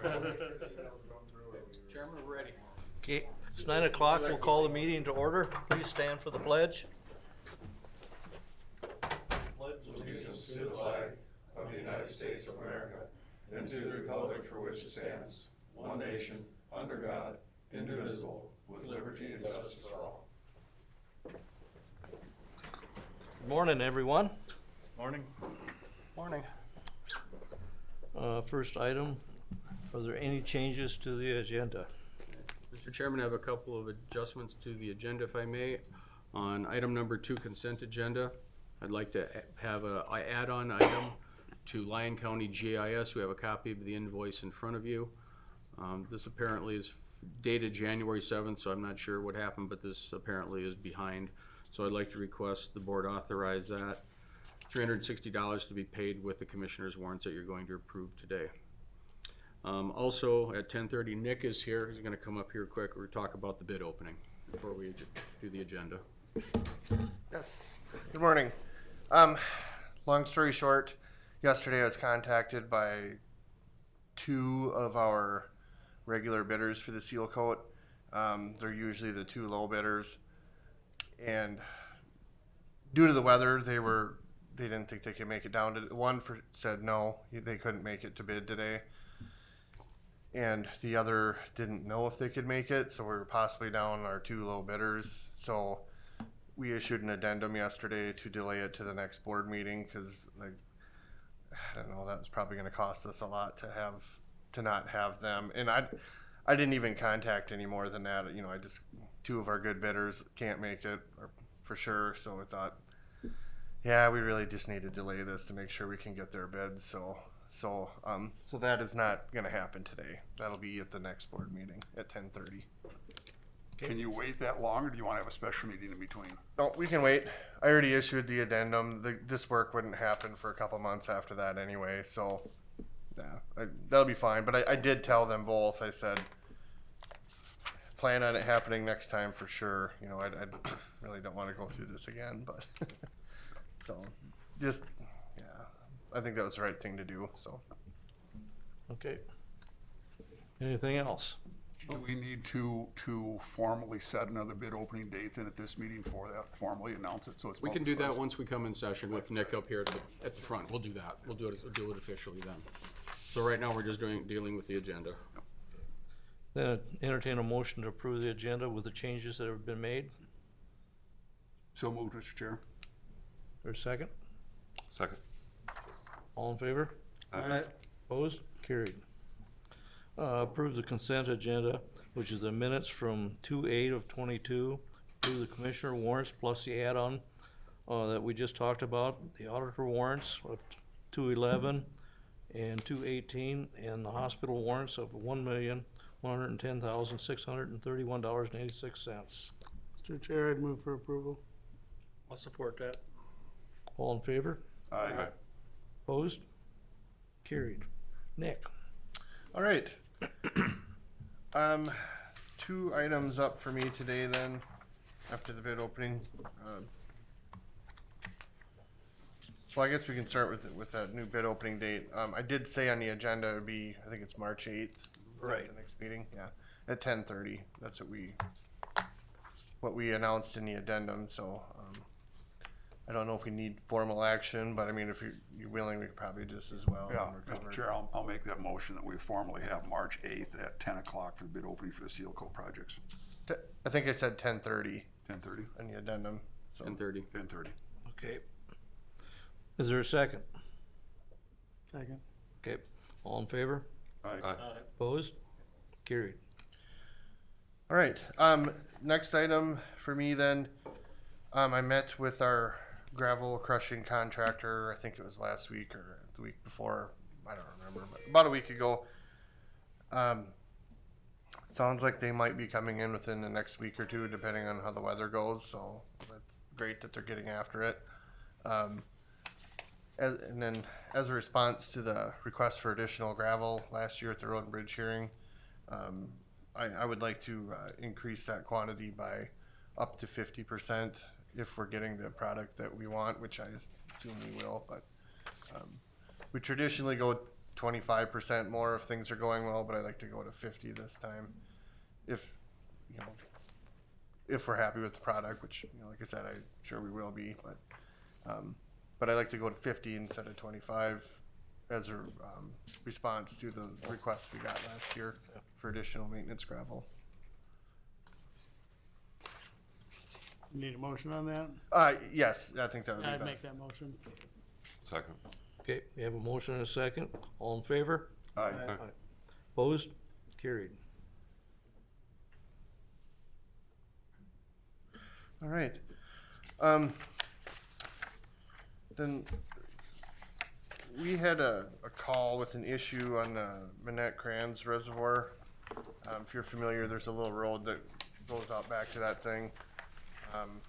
Chairman, we're ready. Okay, it's 9 o'clock. We'll call the meeting to order. Please stand for the pledge. Allegiance to the flag of the United States of America and to the republic for which it stands, one nation, under God, indivisible, with liberty and justice for all. Good morning, everyone. Morning. Morning. First item, are there any changes to the agenda? Mr. Chairman, I have a couple of adjustments to the agenda, if I may. On item number 2, consent agenda, I'd like to have an add-on item to Lyon County GIS. We have a copy of the invoice in front of you. This apparently is dated January 7th, so I'm not sure what happened, but this apparently is behind. So I'd like to request the board authorize that. $360 to be paid with the commissioner's warrants that you're going to approve today. Also, at 10:30, Nick is here. He's going to come up here quick. We'll talk about the bid opening before we do the agenda. Yes. Good morning. Long story short, yesterday I was contacted by 2 of our regular bidders for the seal coat. They're usually the 2 low bidders, and due to the weather, they didn't think they could make it down to one. Said no, they couldn't make it to bid today, and the other didn't know if they could make it, so we're possibly down our 2 low bidders. So we issued an addendum yesterday to delay it to the next board meeting because, like, I don't know, that was probably going to cost us a lot to not have them. And I didn't even contact any more than that. You know, I just 2 of our good bidders can't make it for sure. So I thought, yeah, we really just need to delay this to make sure we can get their bids. So that is not going to happen today. That'll be at the next board meeting at 10:30. Can you wait that long, or do you want to have a special meeting in between? No, we can wait. I already issued the addendum. This work wouldn't happen for a couple months after that anyway, so yeah, that'll be fine. But I did tell them both. I said, plan on it happening next time for sure. You know, I really don't want to go through this again, but so just, yeah, I think that was the right thing to do, so. Okay. Anything else? Do we need to formally set another bid opening date then at this meeting for that, formally announce it, so it's. We can do that once we come in session with Nick up here at the front. We'll do that. We'll do it officially then. So right now, we're just dealing with the agenda. Then entertain a motion to approve the agenda with the changes that have been made. So moved, Mr. Chair. Or second? Second. All in favor? Aye. Opposed? Carried. Approve the consent agenda, which is the minutes from 2/8/22, approve the commissioner warrants plus the add-on that we just talked about, the auditor warrants of 2/11 and 2/18, and the hospital warrants of $1,110,631.86. Mr. Chair, I'd move for approval. I'll support that. All in favor? Aye. Opposed? Carried. Nick? All right. 2 items up for me today then, after the bid opening. Well, I guess we can start with that new bid opening date. I did say on the agenda it would be, I think it's March 8th. Right. The next meeting, yeah, at 10:30. That's what we announced in the addendum, so, I don't know if we need formal action, but I mean, if you're willing, we could probably just as well. Yeah, Mr. Chair, I'll make that motion that we formally have March 8th at 10 o'clock for the bid opening for the seal coat projects. I think I said 10:30 10:30? in the addendum, so. 10:30. 10:30. Okay. Is there a second? Second. Okay. All in favor? Aye. Opposed? Carried. All right, next item for me then, I met with our gravel crushing contractor, I think it was last week or the week before, I don't remember, but about a week ago. Sounds like they might be coming in within the next week or 2, depending on how the weather goes, so that's great that they're getting after it. And then as a response to the request for additional gravel last year at the road and bridge hearing, I would like to increase that quantity by up to 50% if we're getting the product that we want, which I assume we will, but we traditionally go to 25% more if things are going well, but I'd like to go to 50 this time. If, you know, if we're happy with the product, which, you know, like I said, I'm sure we will be, but I'd like to go to 50 instead of 25 as a response to the requests we got last year for additional maintenance gravel. Need a motion on that? Yes, I think that would be I'd make best. that motion. Second. Okay, we have a motion and a second. All in favor? Aye. Opposed? Carried. All right. Then we had a call with an issue on the Manette Kranz Reservoir. If you're familiar, there's a little road that goes out back to that thing. I'm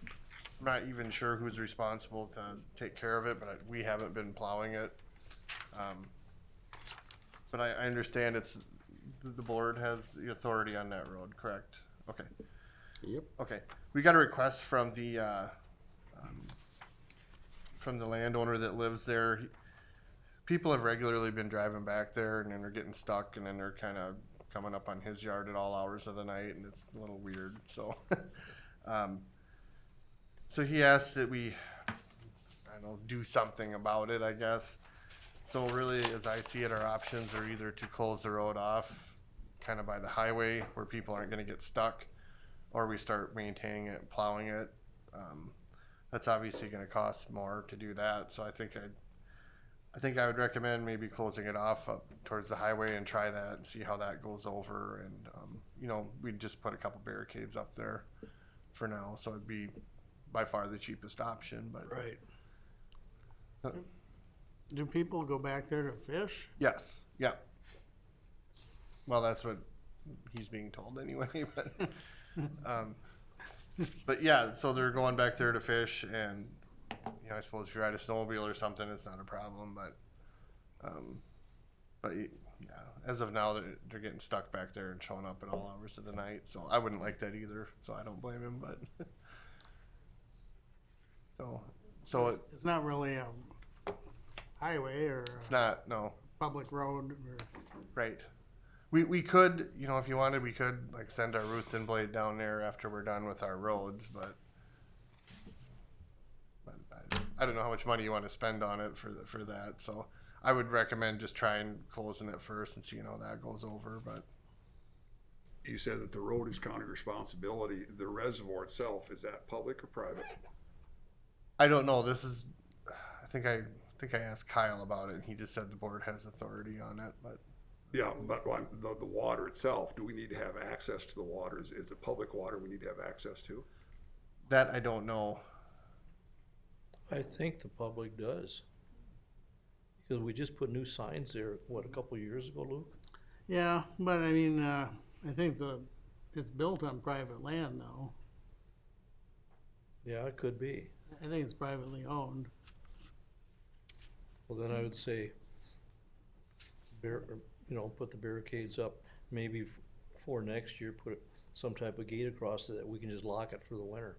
not even sure who's responsible to take care of it, but we haven't been plowing it. But I understand the board has the authority on that road, correct? Okay. Yep. Okay, we got a request from the landowner that lives there. People have regularly been driving back there and then they're getting stuck and then they're kind of coming up on his yard at all hours of the night and it's a little weird, so. So he asked that we, I don't know, do something about it, I guess. So really, as I see it, our options are either to close the road off kind of by the highway where people aren't gonna get stuck, or we start maintaining it, plowing it. That's obviously gonna cost more to do that, so I think I would recommend maybe closing it off up towards the highway and try that and see how that goes over. And, you know, we'd just put a couple barricades up there for now, so it'd be by far the cheapest option, but. Right. Do people go back there to fish? Yes, yeah. Well, that's what he's being told anyway, but yeah, so they're going back there to fish and, you know, I suppose if you ride a snowmobile or something, it's not a problem, but yeah, as of now, they're getting stuck back there and showing up at all hours of the night, so I wouldn't like that either, so I don't blame him, but. So It's not really a highway or it's a not, no, public road or, right. We could, you know, if you wanted, we could like send our Ruthven blade down there after we're done with our roads, but I don't know how much money you want to spend on it for that, so I would recommend just trying closing it first and seeing how that goes over, but. You said that the road is county responsibility. The reservoir itself, is that public or private? I don't know, this is, I think I asked Kyle about it and he just said the board has authority on it, but. Yeah, but the water itself, do we need to have access to the water? Is it public water we need to have access to? That I don't know. I think the public does. Because we just put new signs there, what, a couple of years ago, Luke? yeah, but I mean, I think it's built on private land though. Yeah, it could be. I think it's privately owned. Well, then I would say, put the barricades up, maybe for next year, put some type of gate across it that we can just lock it for the winter.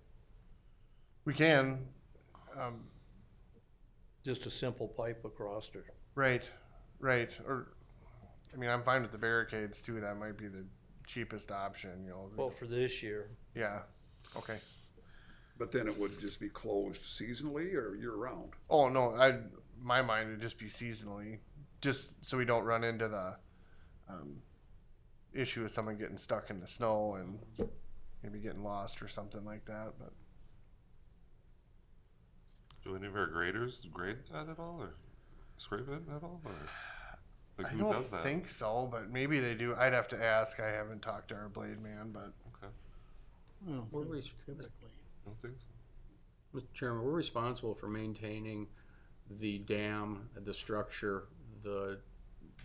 We can, Just a simple pipe across it. right, or, I mean, I'm fine with the barricades too, that might be the cheapest option, you know. Well, for this year, Yeah, okay. But then it would just be closed seasonally or year round? Oh, no, my mind would just be seasonally, just so we don't run into the, issue of someone getting stuck in the snow and maybe getting lost or something like that, but. Do any of our graders grade that at all, or scrape it at all, or like I who don't does that? think so, but maybe they do. I'd have to ask. I haven't talked to our blade man, but Okay, Well, Well, we- typically. I don't think so. Mr. Chairman, we're responsible for maintaining the dam, the structure, the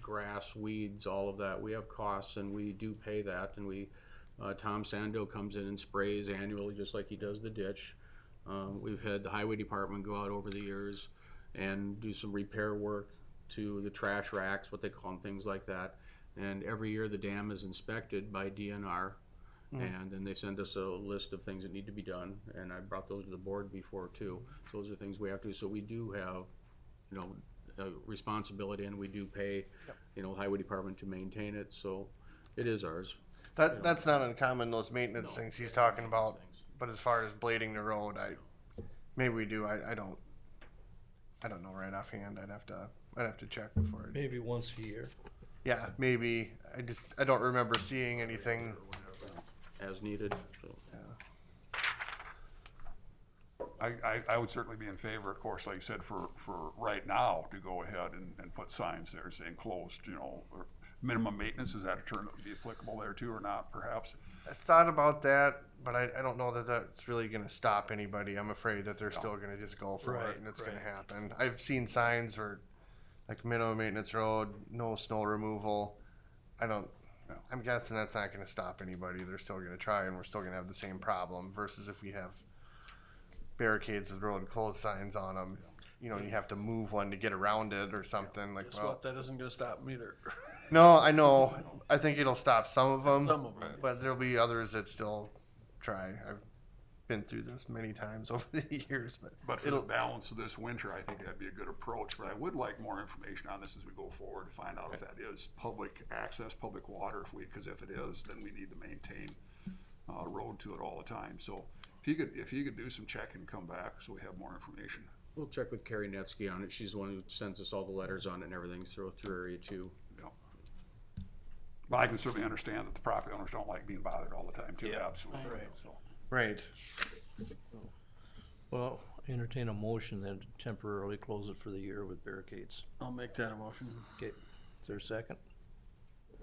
grass, weeds, all of that. We have costs and we do pay that, and Tom Sando comes in and sprays annually, just like he does the ditch. We've had the highway department go out over the years and do some repair work to the trash racks, what they call them, things like that. And every year the dam is inspected by DNR. And then they send us a list of things that need to be done, and I brought those to the board before too. So those are things we have to do. So we do have, responsibility, and we do pay, you know, highway department to maintain it, so it is ours. That's not uncommon, those maintenance No. things he's talking about, Things. but as far as blading the road, maybe we do, I don't know right offhand, I'd have to check before. Maybe once a year. Yeah, maybe, I don't remember seeing anything. As needed, so. I would certainly be in favor, of course, like you said, for right now, to go ahead and put signs there saying closed, you know, or minimum maintenance, is that a term that would be applicable there too, or not, perhaps? I thought about that, but I don't know that that's really gonna stop anybody. I'm afraid that they're still gonna just go for Right, it and it's gonna right. happen. I've seen signs where, like minimum maintenance road, no snow removal. I'm guessing that's not gonna stop anybody. They're still gonna try and we're still gonna have the same problem versus if we have barricades with road closed signs on them. You know, you have to move one to get around it or something like, Guess well, what? That isn't gonna stop them either. no, I know. I think it'll stop some of them. Some of them. But there'll be others that still try. I've been through this many times over the years, But for the balance of this winter, I think that'd be a good approach, but I would like more information on this as we go forward to find out if that is public access, public water, because if it is, then we need to maintain a road to it all the time. So if you could do some checking and come back so we have more information. We'll check with Carrie Netsky on it. She's the one who sends us all the letters on it and everything through area two. Yeah. But I can certainly understand that the property owners don't like being bothered all the time too, absolutely. Right. So, right. Well, entertain a motion then to temporarily close it for the year with barricades. I'll make that a motion. Okay, is there a second?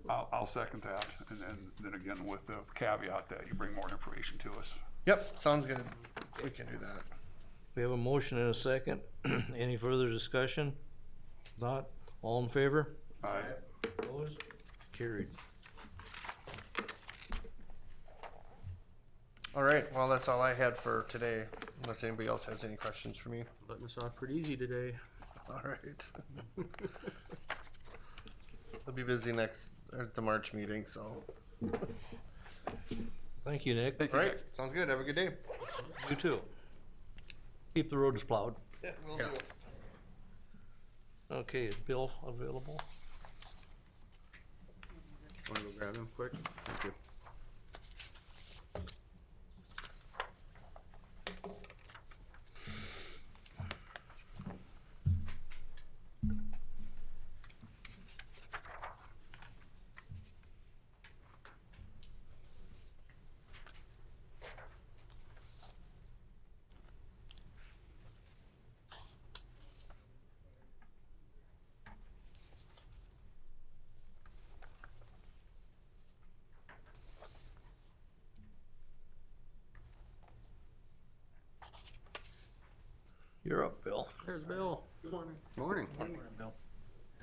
I'll second that, and then again with the caveat that you bring more information to us. Yep, sounds good. We can do that. We have a motion and a second. Any further discussion? Not, all in favor? Aye. Opposed? Carried. All right. Well, that's all I had for today. Unless anybody else has any questions for me. Letting us off pretty easy today. All right. I'll be busy at the March meeting, so. Thank you, Nick. All right. Sounds good. Have a good day. You too. Keep the roads plowed. Yeah, will Yeah. do. Okay, is Bill available? Wanna go grab him quick? Thank you. You're up, Bill. There's Bill. Good morning. Morning.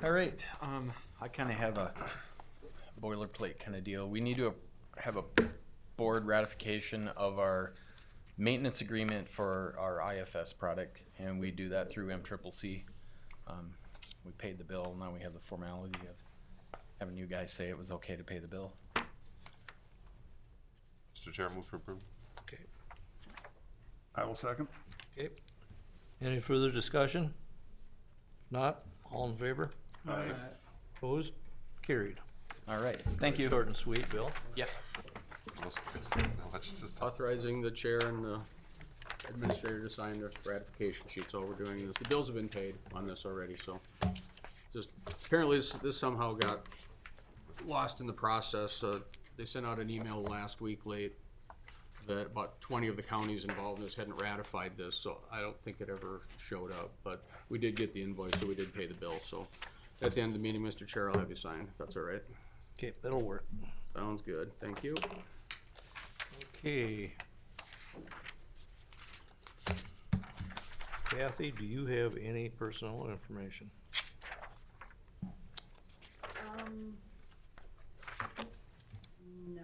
All right, I kind of have a boilerplate kind of deal. We need to have a board ratification of our maintenance agreement for our IFS product, and we do that through MCCC. We paid the bill, now we have the formality of having you guys say it was okay to pay the bill. Mr. Chair, move to approve. Okay. I will second. Okay. Any further discussion? If not, all in favor? Aye. Opposed? Carried. All right, thank you. Short and sweet, Bill. Yeah. Let's just, Authorizing the chair and the administrator to sign the ratification sheets. All we're doing is, the bills have been paid on this already, so. Just, apparently this somehow got lost in the process. They sent out an email last week late that about 20 of the counties involved in this hadn't ratified this, so I don't think it ever showed up. But we did get the invoice, so we did pay the bill. So at the end of the meeting, Mr. Chair, I'll have you sign, if that's all right. Okay, that'll work. Sounds good. Thank you. Okay. Kathy, do you have any personnel information? No.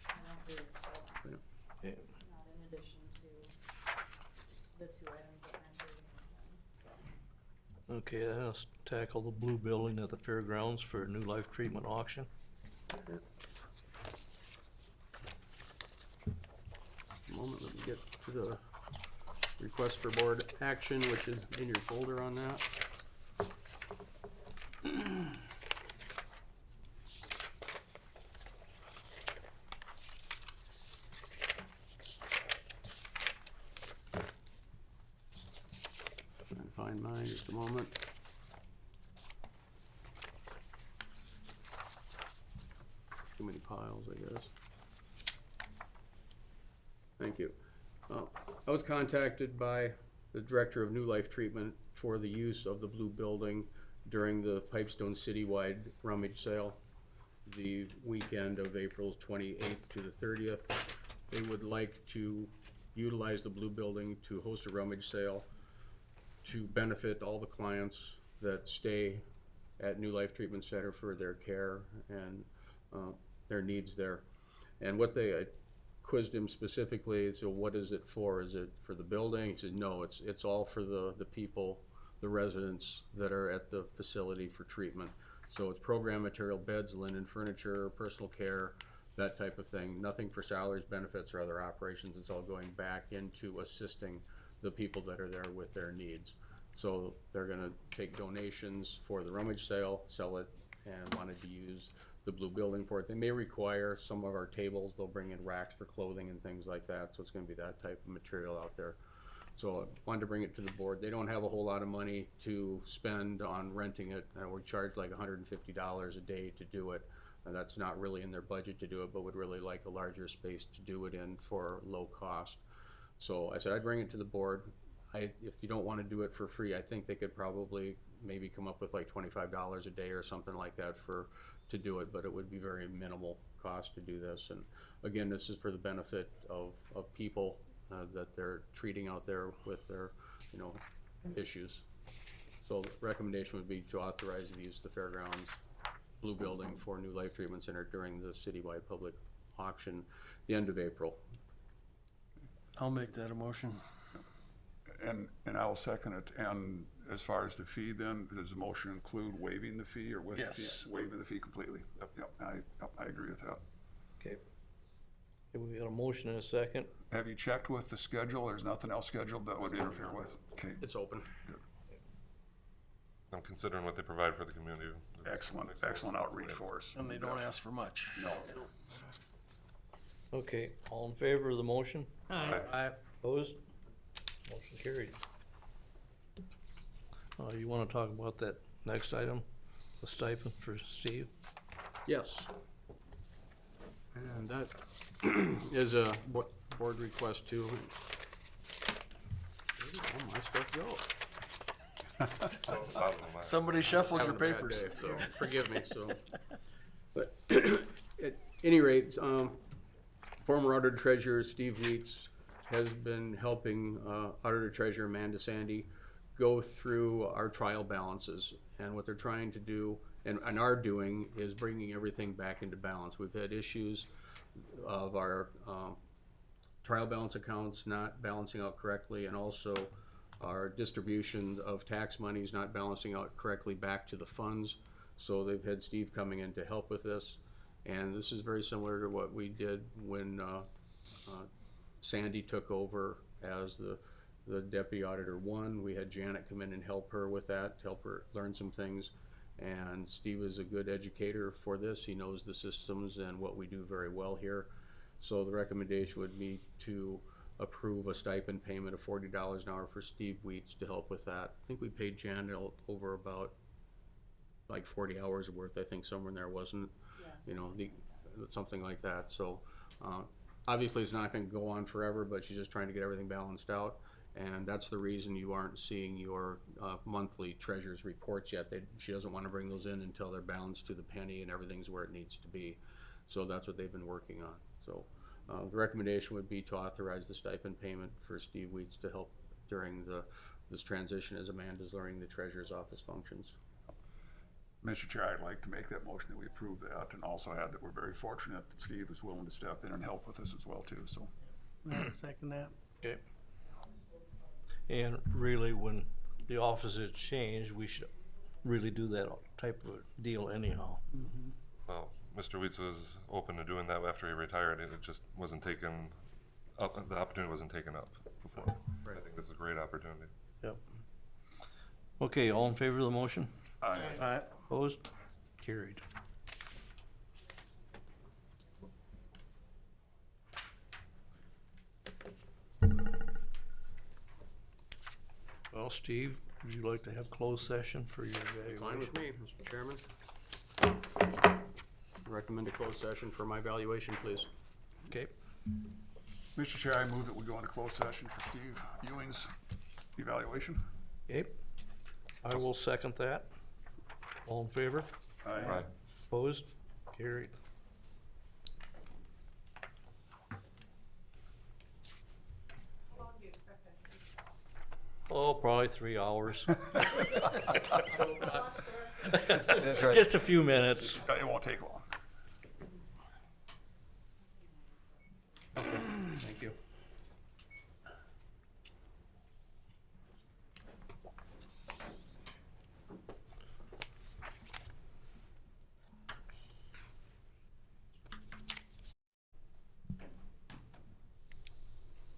I don't believe so, Okay. not in addition to the two items that I'm reading, so. Okay, then let's tackle the blue building at the fairgrounds for a new life treatment auction. A moment, let me get to the request for board action, which is in your folder on that. moment. Too many piles, I guess. Thank you. I was contacted by the Director of New Life Treatment for the use of the blue building during the Pipestone citywide rummage sale, the weekend of April 28th to the 30th. They would like to utilize the blue building to host a rummage sale to benefit all the clients that stay at New Life Treatment Center for their care and their needs there. And what I quizzed him specifically, so what is it for? Is it for the building? He said, no, it's all for the people, the residents that are at the facility for treatment. So it's program material, beds, linen, furniture, personal care, that type of thing. Nothing for salaries, benefits, or other operations. It's all going back into assisting the people that are there with their needs. So they're gonna take donations for the rummage sale, sell it, and wanted to use the blue building for it. They may require some of our tables. They'll bring in racks for clothing and things like that. So it's gonna be that type of material out there. So I wanted to bring it to the board. They don't have a whole lot of money to spend on renting it. We charge like $150 a day to do it. And that's not really in their budget to do it, but would really like a larger space to do it in for low cost. So I said, I'd bring it to the board. If you don't want to do it for free, I think they could probably maybe come up with like $25 a day or something like that to do it, but it would be very minimal cost to do this. And again, this is for the benefit of people that they're treating out there with their, issues. So the recommendation would be to authorize the use of the fairgrounds blue building for New Life Treatment Center during the citywide public auction, the end of April. I'll make that a motion. And I'll second it. And as far as the fee then, does the motion include waiving the fee or with the Yes. fee? Waiving the fee completely? Yep, I agree with that. Okay. Okay, we got a motion and a second. Have you checked with the schedule? There's nothing else scheduled that would interfere with? Okay, It's open. I'm considering what they provide for the community. excellent outreach for us. And they don't ask for much. No. Okay, all in favor of the motion? Aye. Opposed? Motion carried. You wanna talk about that next item, the stipend for Steve? Yes. And that is a board request too. Where did all my stuff go? Somebody shuffled your Having a bad papers. day, so forgive me, so. But at any rate, former auditor treasurer Steve Weitz has been helping auditor treasurer Amanda Sandy go through our trial balances. And what they're trying to do and are doing is bringing everything back into balance. We've had issues of our trial balance accounts not balancing out correctly, and also our distribution of tax monies not balancing out correctly back to the funds. So they've had Steve coming in to help with this. And this is very similar to what we did when Sandy took over as the deputy auditor one. We had Janet come in and help her with that, help her learn some things. And Steve is a good educator for this. He knows the systems and what we do very well here. So the recommendation would be to approve a stipend payment of $40 an hour for Steve Weitz to help with that. I think we paid Janet over about like 40 hours worth, I think somewhere in there, wasn't it? Something like that. So obviously it's not going to go on forever, but she's just trying to get everything balanced out. And that's the reason you aren't seeing your monthly treasurer's reports yet. She doesn't want to bring those in until they're balanced to the penny and everything's where it needs to be. So that's what they've been working on. So the recommendation would be to authorize the stipend payment for Steve Weitz to help during this transition as Amanda's learning the treasurer's office functions. Mr. Chair, I'd like to make that motion that we approve that, and also add that we're very fortunate that Steve is willing to step in and help with us as well too, so. I'll second that. Okay. And really, when the offices change, we should really do that type of deal anyhow. Well, Mr. Weitz was open to doing that after he retired. It just wasn't taken up, the opportunity wasn't taken up before. Right. I think this is a great opportunity. Yep. Okay, all in favor of the motion? Aye. Opposed? Carried. Well, Steve, Would you like to have closed session for your evaluation? Fine with me, Mr. Chairman. Recommend a closed session for my evaluation, please. Okay, Mr. Chair, I move that we go into closed session for Steve Ewing's evaluation. okay. I will second that. All in favor? Aye. Opposed? Carried. Oh, probably 3 hours. Just a few minutes. It won't take long. Thank you.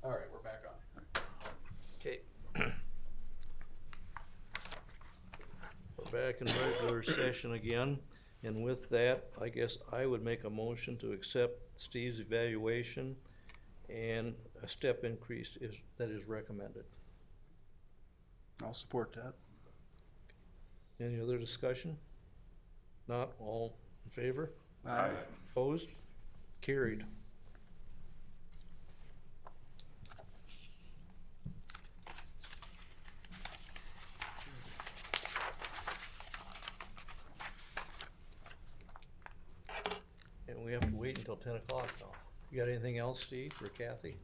All right, we're back on. Okay. We're back in regular session again, and with that, I guess I would make a motion to accept Steve's evaluation and a step increase that is recommended. I'll support that. Any other discussion? Not all in favor? Aye. Opposed? Carried. And we have to wait until 10 o'clock now. You got anything else, Steve, or Kathy?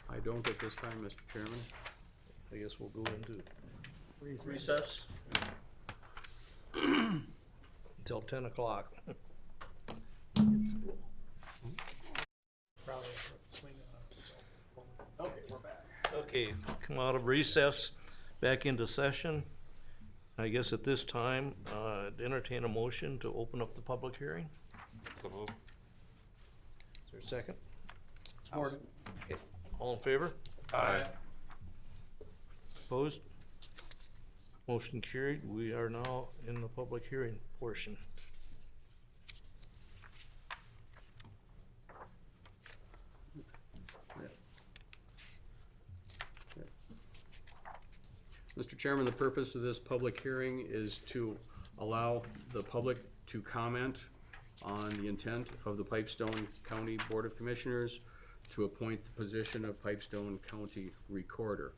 I don't at this time, Mr. Chairman. I guess we'll go into Recess? until 10 o'clock. Okay, we're back. Okay, come out of recess, back into session. I guess at this time, entertain a motion to open up the public hearing. So move. Is there a second? Support. Okay, all in favor? Aye. Opposed? Motion carried. We are now in the public hearing portion. Mr. Chairman, the purpose of this public hearing is to allow the public to comment on the intent of the Pipestone County Board of Commissioners to appoint the position of Pipestone County Recorder.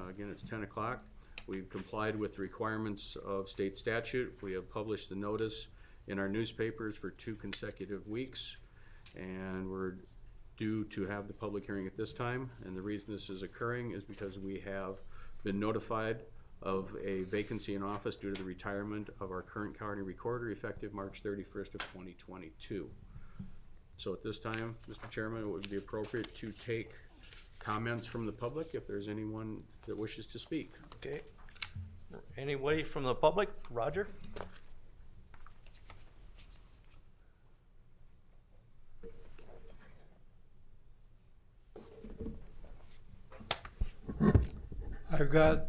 Again, it's 10 o'clock. We've complied with the requirements of state statute. We have published the notice in our newspapers for 2 consecutive weeks, and we're due to have the public hearing at this time. And the reason this is occurring is because we have been notified of a vacancy in office due to the retirement of our current county recorder effective March 31st of 2022. So at this time, Mr. Chairman, it would be appropriate to take comments from the public if there's anyone that wishes to speak. Okay. Anybody from the public? Roger? I've got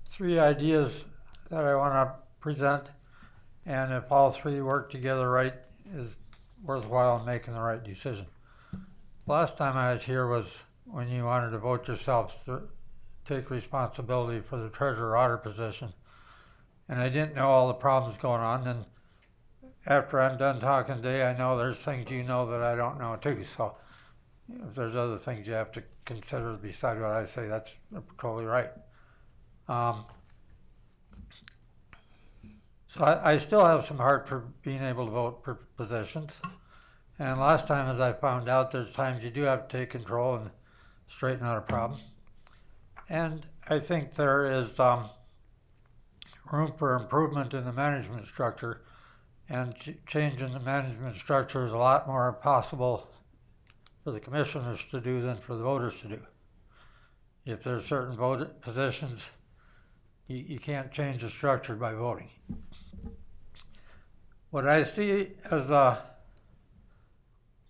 3 ideas that I want to present, and if all 3 work together right, is worthwhile in making the right decision. Last time I was here was when you wanted to vote yourself to take responsibility for the treasurer auditor position, and I didn't know all the problems going on. And after I'm done talking today, I know there's things you know that I don't know too. So if there's other things you have to consider beside what I say, that's totally right. So I still have some heart for being able to vote for positions. And last time, as I found out, there's times you do have to take control and straighten out a problem. And I think there is room for improvement in the management structure, and changing the management structure is a lot more possible for the commissioners to do than for the voters to do. If there's certain voted positions, you can't change the structure by voting. What I see as a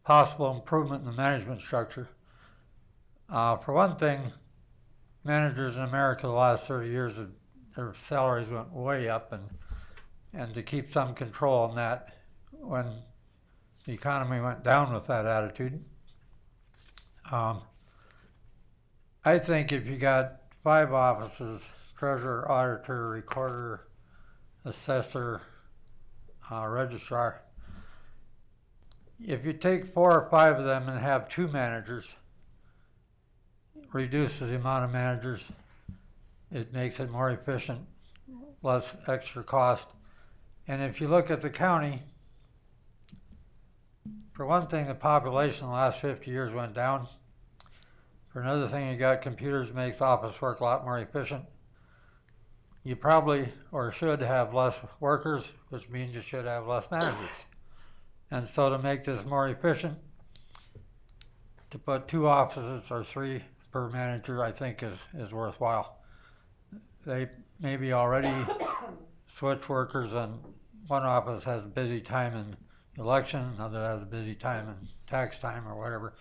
possible improvement in the management structure, for one thing, managers in America the last 30 years, their salaries went way up, and to keep some control on that when the economy went down with that attitude. I think if you got 5 offices: treasurer, auditor, recorder, assessor, registrar. If you take 4 or 5 of them and have 2 managers, reduces the amount of managers. It makes it more efficient, less extra cost. And if you look at the county, for one thing, the population in the last 50 years went down. For another thing, you got computers, makes office work a lot more efficient. You probably or should have less workers, which means you should have less managers. And so to make this more efficient, to put 2 offices or 3 per manager, I think is worthwhile. They maybe already switch workers, and one office has a busy time in election, another has a busy time in tax time or whatever.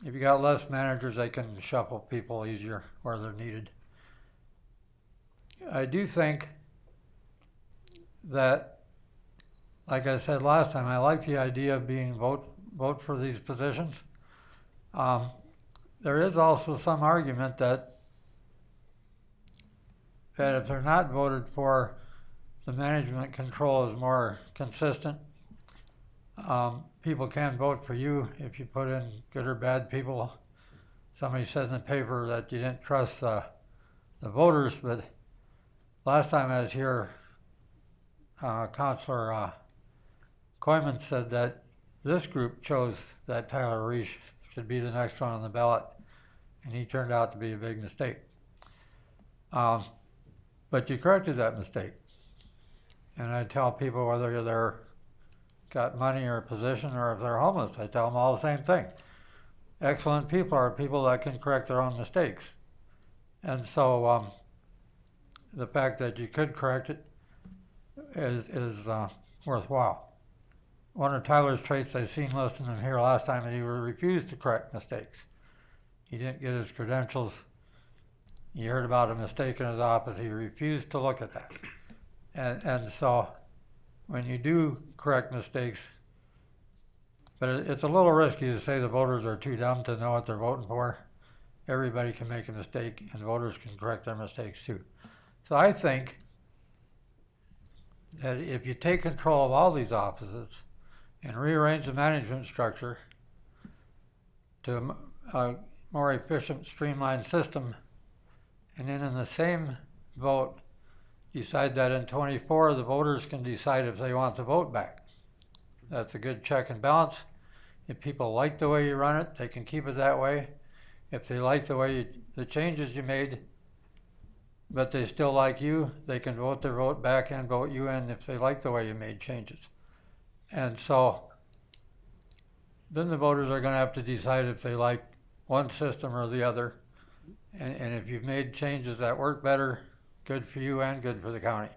If you got less managers, they can shuffle people easier where they're needed. I do think that, like I said last time, I like the idea of being vote for these positions. There is also some argument that if they're not voted for, the management control is more consistent. People can vote for you if you put in good or bad people. Somebody said in the paper that you didn't trust the voters, but last time I was here, Councilor Koyman said that this group chose that Tyler Reese should be the next one on the ballot, and he turned out to be a big mistake. But you corrected that mistake. And I tell people whether they're got money or a position or if they're homeless, I tell them all the same thing. Excellent people are people that can correct their own mistakes. And so the fact that you could correct it is worthwhile. One of Tyler's traits I seen listening to him here last time is he refused to correct mistakes. He didn't get his credentials. You heard about a mistake in his office. He refused to look at that. And so when you do correct mistakes, but it's a little risky to say the voters are too dumb to know what they're voting for. Everybody can make a mistake, and voters can correct their mistakes too. So I think that if you take control of all these offices and rearrange the management structure to a more efficient, streamlined system, and then in the same vote, decide that in 24, the voters can decide if they want the vote back. That's a good check and balance. If people like the way you run it, they can keep it that way. If they like the way the changes you made, but they still like you, they can vote their vote back and vote you in if they like the way you made changes. And so then the voters are going to have to decide if they like one system or the other. And if you've made changes that work better, good for you and good for the county.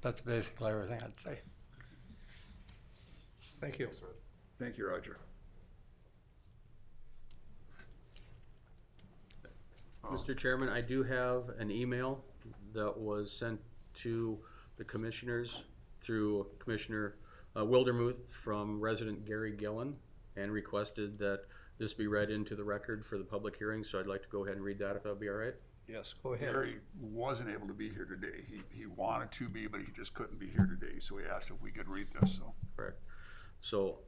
That's basically everything I'd say. Thank you. Thank you, Roger. Mr. Chairman, I do have an email that was sent to the commissioners through Commissioner Wildermuth from resident Gary Gillen, and requested that this be read into the record for the public hearing, so I'd like to go ahead and read that if that would be all right. Yes, go ahead. Gary wasn't able to be here today. He wanted to be, but he just couldn't be here today, so he asked if we could read this, so. Correct. So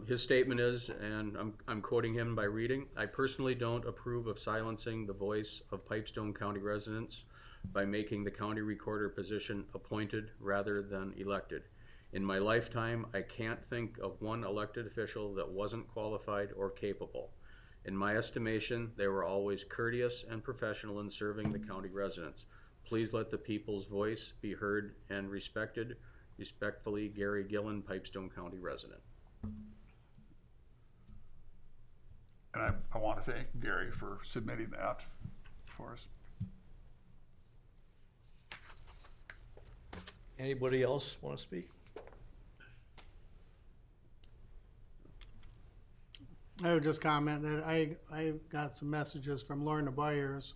his statement is, and I'm quoting him by reading, "I personally don't approve of silencing the voice of Pipestone County residents by making the county recorder position appointed rather than elected. In my lifetime, I can't think of one elected official that wasn't qualified or capable. In my estimation, they were always courteous and professional in serving the county residents. Please let the people's voice be heard and respected. Respectfully, Gary Gillen, Pipestone County resident." And I want to thank Gary for submitting that for us. Anybody else want to speak? I would just comment that I got some messages from Lorna Byers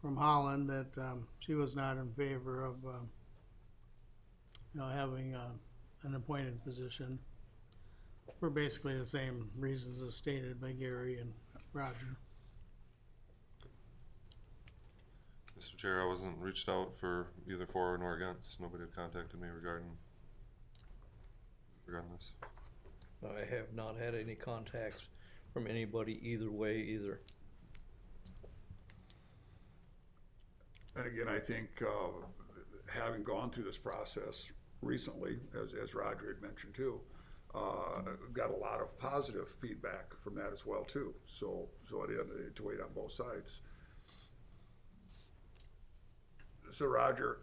from Holland that she was not in favor of having an appointed position. for basically the same reasons as stated by Gary and Roger. Mr. Chair, I wasn't reached out for either for nor against. Nobody had contacted me regarding this. I have not had any contacts from anybody either way either. And again, I think, having gone through this process recently, as Roger had mentioned too, got a lot of positive feedback from that as well too. So it had to wait on both sides. So Roger,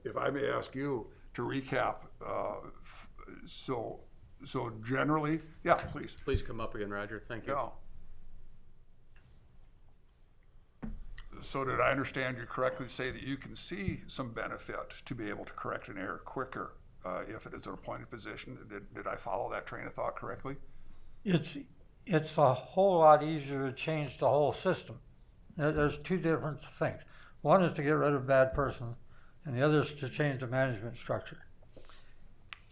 if I may ask you to recap, so generally, yeah, please. Please come up again, Roger. Thank you. Yeah. So did I understand you correctly say that you can see some benefit to be able to correct an error quicker if it is an appointed position? Did I follow that train of thought correctly? It's a whole lot easier to change the whole system. There's two different things. One is to get rid of a bad person, and the other is to change the management structure.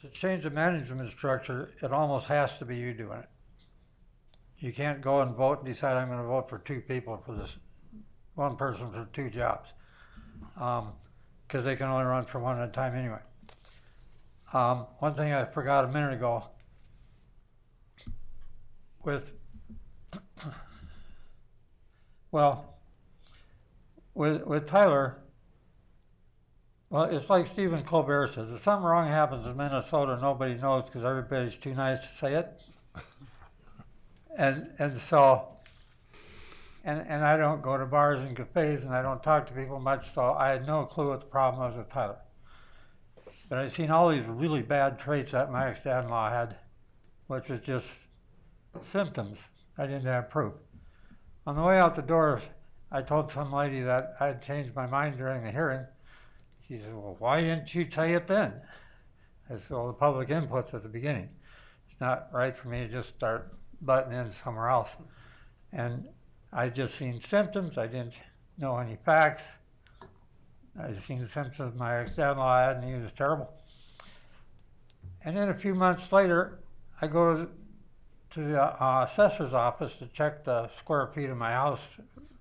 To change the management structure, it almost has to be you doing it. You can't go and vote and decide I'm going to vote for two people for this, one person for two jobs, because they can only run for one at a time anyway. One thing I forgot a minute ago, with Tyler, well, it's like Stephen Colbert says, if something wrong happens in Minnesota, nobody knows because everybody's too nice to say it. And so, and I don't go to bars and cafes and I don't talk to people much, so I had no clue what the problem was with Tyler. But I've seen all these really bad traits that my ex-dad-in-law had, which was just symptoms. I didn't have proof. On the way out the door, I told some lady that I had changed my mind during the hearing. She said, well, why didn't you say it then? I said, well, the public input's at the beginning. It's not right for me to just start butting in somewhere else. And I just seen symptoms. I didn't know any facts. I seen the symptoms my ex-dad-in-law had, and he was terrible. And then a few months later, I go to the assessor's office to check the square feet of my house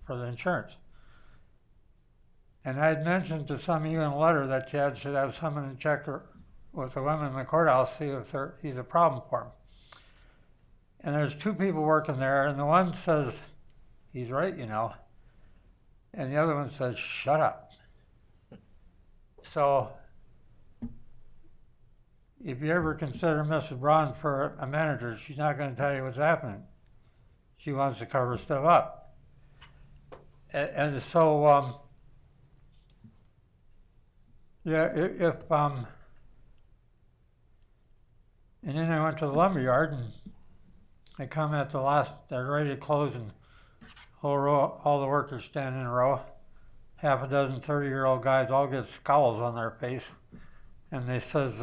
for the insurance. And I had mentioned to some of you in a letter that Chad should have someone to check with the women in the courthouse, see if he's a problem for him. And there's two people working there, and the one says, he's right, you know. And the other one says, shut up. So, if you ever consider Mrs. Braun for a manager, she's not going to tell you what's happening. She wants to cover stuff up. And so, yeah, and then I went to the lumberyard and I come at the last, they're ready to close and whole row, all the workers stand in a row. Half a dozen 30-year-old guys all get scowls on their face. And they says,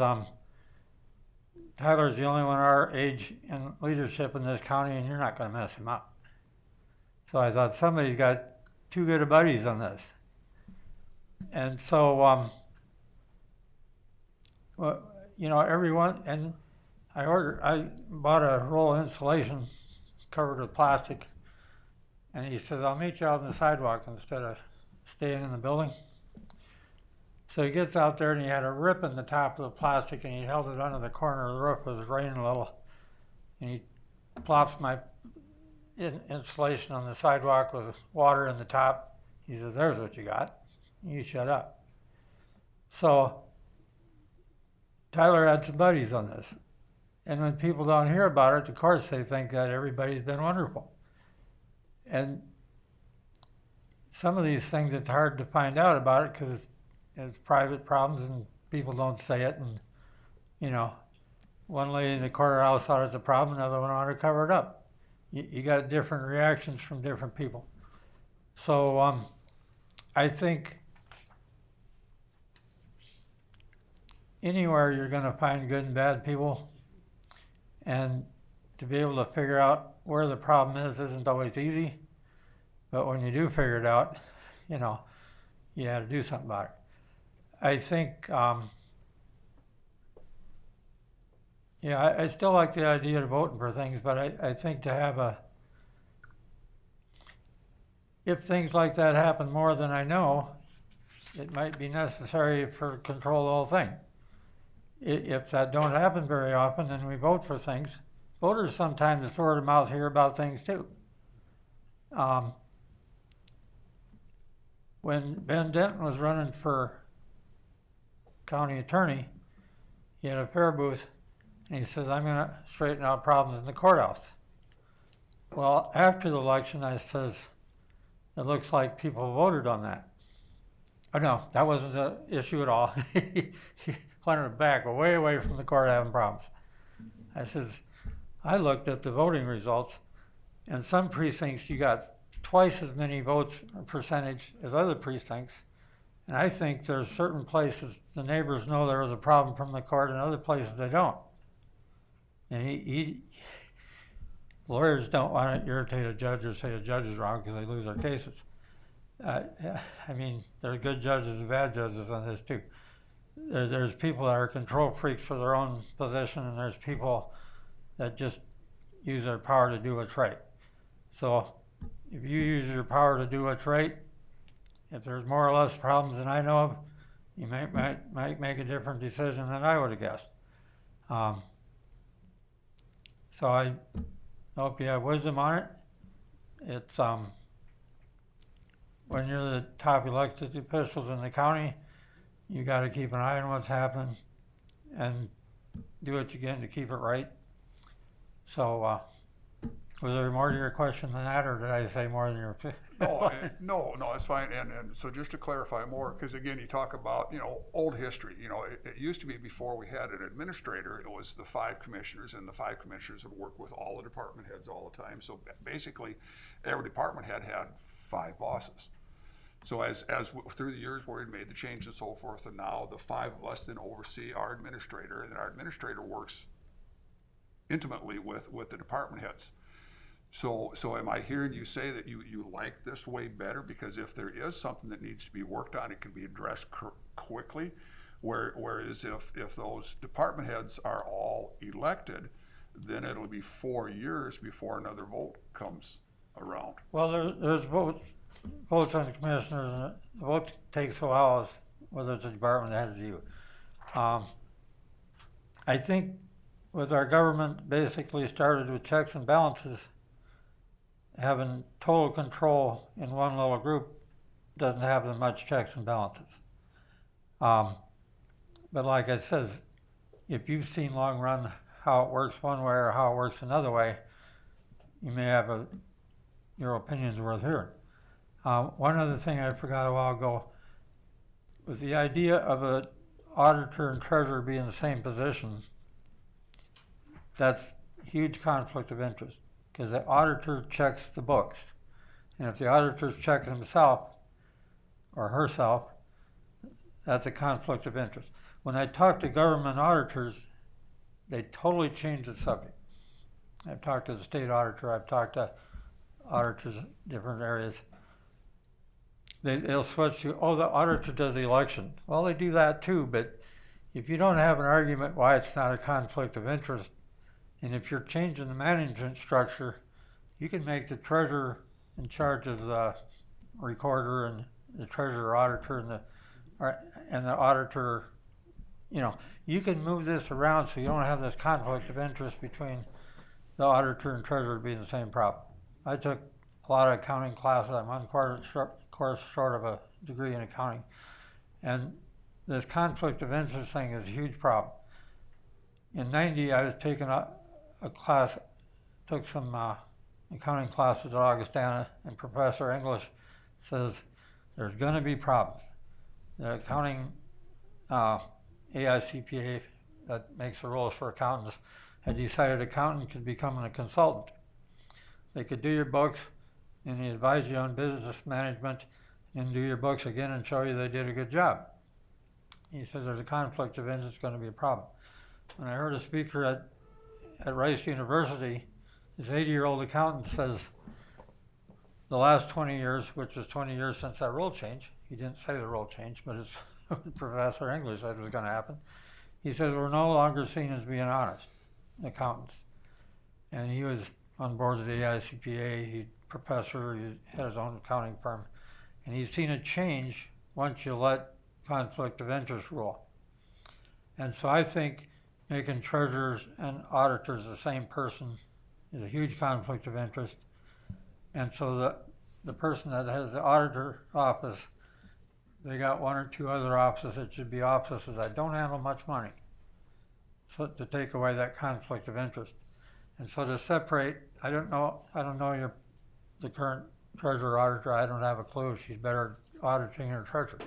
Tyler's the only one our age in leadership in this county and you're not going to mess him up. So I thought somebody's got too good of buddies on this. And so, well, you know, everyone, and I bought a roll of insulation covered with plastic, and he says, I'll meet you out on the sidewalk instead of staying in the building. So he gets out there and he had a rip in the top of the plastic and he held it under the corner of the roof. It was raining a little, and he plops my insulation on the sidewalk with water in the top. He says, there's what you got. You shut up. So Tyler had some buddies on this. And when people don't hear about it, of course they think that everybody's been wonderful. And some of these things, it's hard to find out about it because it's private problems and people don't say it. And, you know, one lady in the courthouse thought it's a problem, another one wanted to cover it up. You got different reactions from different people. So I think anywhere you're going to find good and bad people, and to be able to figure out where the problem is isn't always easy, but when you do figure it out, you know, you have to do something about it. I think Yeah, I still like the idea of voting for things, but I think to have if things like that happen more than I know, it might be necessary for control the whole thing. If that don't happen very often, then we vote for things. Voters sometimes word of mouth hear about things too. When Ben Denton was running for county attorney, he had a fair booth, and he says, I'm going to straighten out problems in the courthouse. Well, after the election, I says, it looks like people voted on that. Oh, no, that wasn't the issue at all. He wanted back way away from the court having problems. I says, I looked at the voting results. In some precincts, you got twice as many votes percentage as other precincts. And I think there's certain places the neighbors know there was a problem from the court and other places they don't. And lawyers don't want to irritate a judge or say a judge is wrong because they lose their cases. I mean, there are good judges and bad judges on this too. There's people that are control freaks for their own position, and there's people that just use their power to do what's right. So if you use your power to do what's right, if there's more or less problems than I know of, you might make a different decision than I would have guessed. So I hope you have wisdom on it. It's when you're the top elected officials in the county, you got to keep an eye on what's happening and do what you can to keep it right. So, was there more to your question than that, or did I say more than your? No, it's fine. And so just to clarify more, because again, you talk about, old history. It used to be before we had an administrator, it was the 5 commissioners, and the 5 commissioners would work with all the department heads all the time. So basically, every department head had 5 bosses. So as through the years where we made the change and so forth, and now the 5 of us then oversee our administrator, and our administrator works intimately with the department heads. So am I hearing you say that you like this way better? Because if there is something that needs to be worked on, it can be addressed quickly. Whereas if those department heads are all elected, then it'll be 4 years before another vote comes around. Well, there's votes on the commissioners, and the vote takes a while, whether it's a department head or you. I think with our government basically started with checks and balances, having total control in one little group doesn't have as much checks and balances. But like I said, if you've seen long run how it works one way or how it works another way, you may have your opinions worth hearing. One other thing I forgot a while ago was the idea of an auditor and treasurer being in the same position. That's huge conflict of interest because the auditor checks the books. And if the auditor's checking himself or herself, that's a conflict of interest. When I talk to government auditors, they totally change the subject. I've talked to the state auditor, I've talked to auditors in different areas. They'll switch to, the auditor does the election. Well, they do that too, but if you don't have an argument why it's not a conflict of interest, and if you're changing the management structure, you can make the treasurer in charge of the recorder and the treasurer auditor and the auditor. You can move this around so you don't have this conflict of interest between the auditor and treasurer being the same problem. I took a lot of accounting classes. I'm one course short of a degree in accounting. And this conflict of interest thing is a huge problem. In '90, I was taking a class, took some accounting classes at Augustana, and Professor English says there's going to be problems. The accounting AICPA that makes the rules for accountants had decided accountant could become a consultant. They could do your books and they advise you on business management and do your books again and show you they did a good job. He says there's a conflict of interest going to be a problem. When I heard a speaker at Rice University, this 80-year-old accountant says the last 20 years, which is 20 years since that rule change, he didn't say the rule change, but it's Professor English said it was going to happen. He says we're no longer seen as being honest. accountants. And he was on board with the AICPA, he's professor, he had his own accounting firm. And he's seen a change once you let conflict of interest rule. And so I think making treasurers and auditors the same person is a huge conflict of interest. And so the person that has the auditor office, they got one or two other offices that should be offices that don't handle much money. So to take away that conflict of interest. And so to separate, I don't know the current treasurer auditor, I don't have a clue if she's better at auditing or treasurer.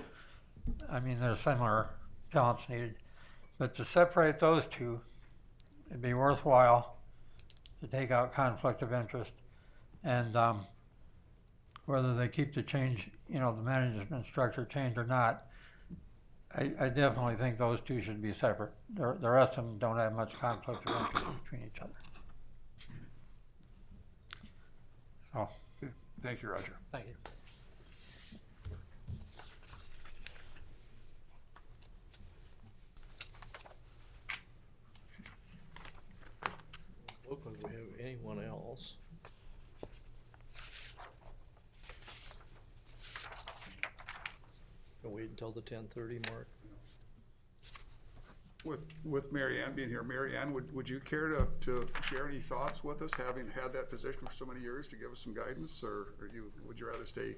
I mean, there's similar talents needed. But to separate those two, it'd be worthwhile to take out conflict of interest. And whether they keep the change, the management structure change or not, I definitely think those two should be separate. The rest of them don't have much conflict of interest between each other. So, Thank you, Roger. thank you. Look like we have anyone else. Can wait until the 10:30 mark. With Mary Ann being here, Mary Ann, would you care to share any thoughts with us, having had that position for so many years, to give us some guidance, or would you rather stay?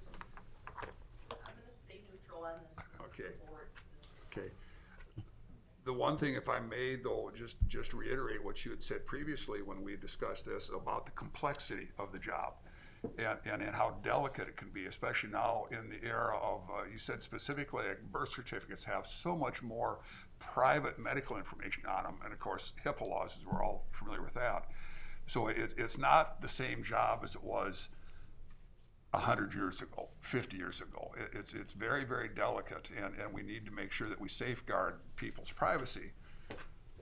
I'm gonna stay neutral on this. Okay. Board's decision. Okay. The one thing, if I may, though, just reiterate what you had said previously when we discussed this about the complexity of the job and how delicate it can be, especially now in the era of, you said specifically, like birth certificates have so much more private medical information on them. And of course, HIPAA laws, as we're all familiar with that. So it's not the same job as it was 100 years ago, 50 years ago. It's very, very delicate, and we need to make sure that we safeguard people's privacy.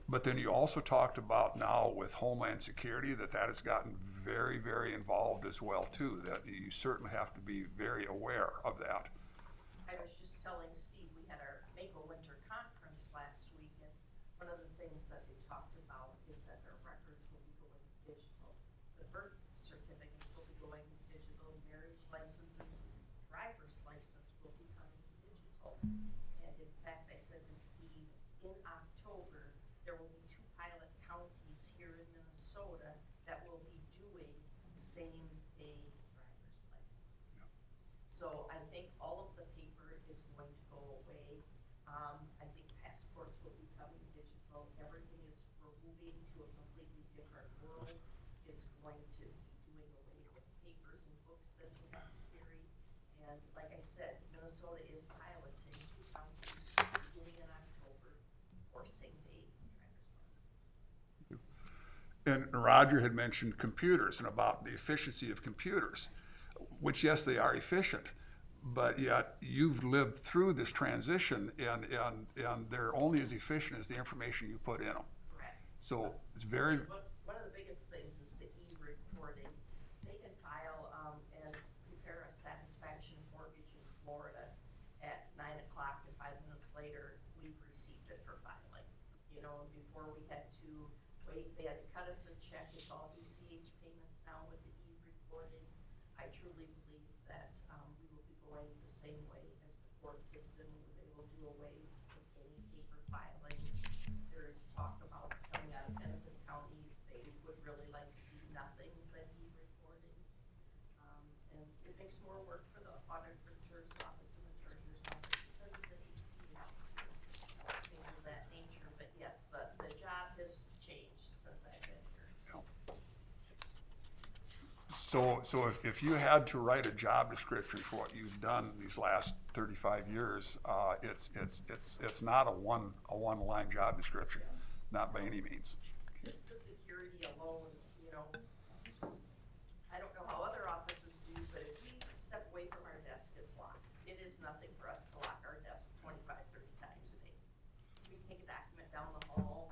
But then you also talked about now with Homeland Security that has gotten very, very involved as well too, that you certainly have to be very aware of that. I was just telling Steve, we had our Mako Winter Conference last week, and one of the things that they talked about is that their records will be going digital. The birth certificates will be going digital, marriage licenses, driver's license will be coming digital. And in fact, I said to Steve, in October, there will be 2 pilot counties here in Minnesota that will be doing same-day driver's license. Yeah. So I think all of the paper is going to go away. I think passports will be coming digital. Everything is, we're moving to a completely different world. It's going to be doing away with papers and books that you have to carry. And like I said, Minnesota is piloting 2 counties beginning in October for same-day driver's license. And Roger had mentioned computers and about the efficiency of computers, which yes, they are efficient, but yet you've lived through this transition and they're only as efficient as the information you put in them. Correct. So it's very, One of the biggest things is the e-reporting. They can file and prepare a satisfaction mortgage in Florida at 9 o'clock, and 5 minutes later, we've received it for filing. Before we had to wait, they had to cut us a check. It's all ACH payments now with the e-reporting. I truly believe that we will be going the same way as the court system. They will do away with any paper filings. There is talk about coming out of Hennepin County. They would really like to see nothing but e-recordings. And it makes more work for the auditor's office and the treasurer's office because of the ACH payments, things of that nature. But yes, the job has changed since I've been here. so if you had to write a job description for what you've done these last 35 years, it's not a one-line job description, not by any means. Just the security alone, I don't know how other offices do, but if we step away from our desk, it's locked. It is nothing for us to lock our desk 25, 30 times a day. We can take a document down the hall,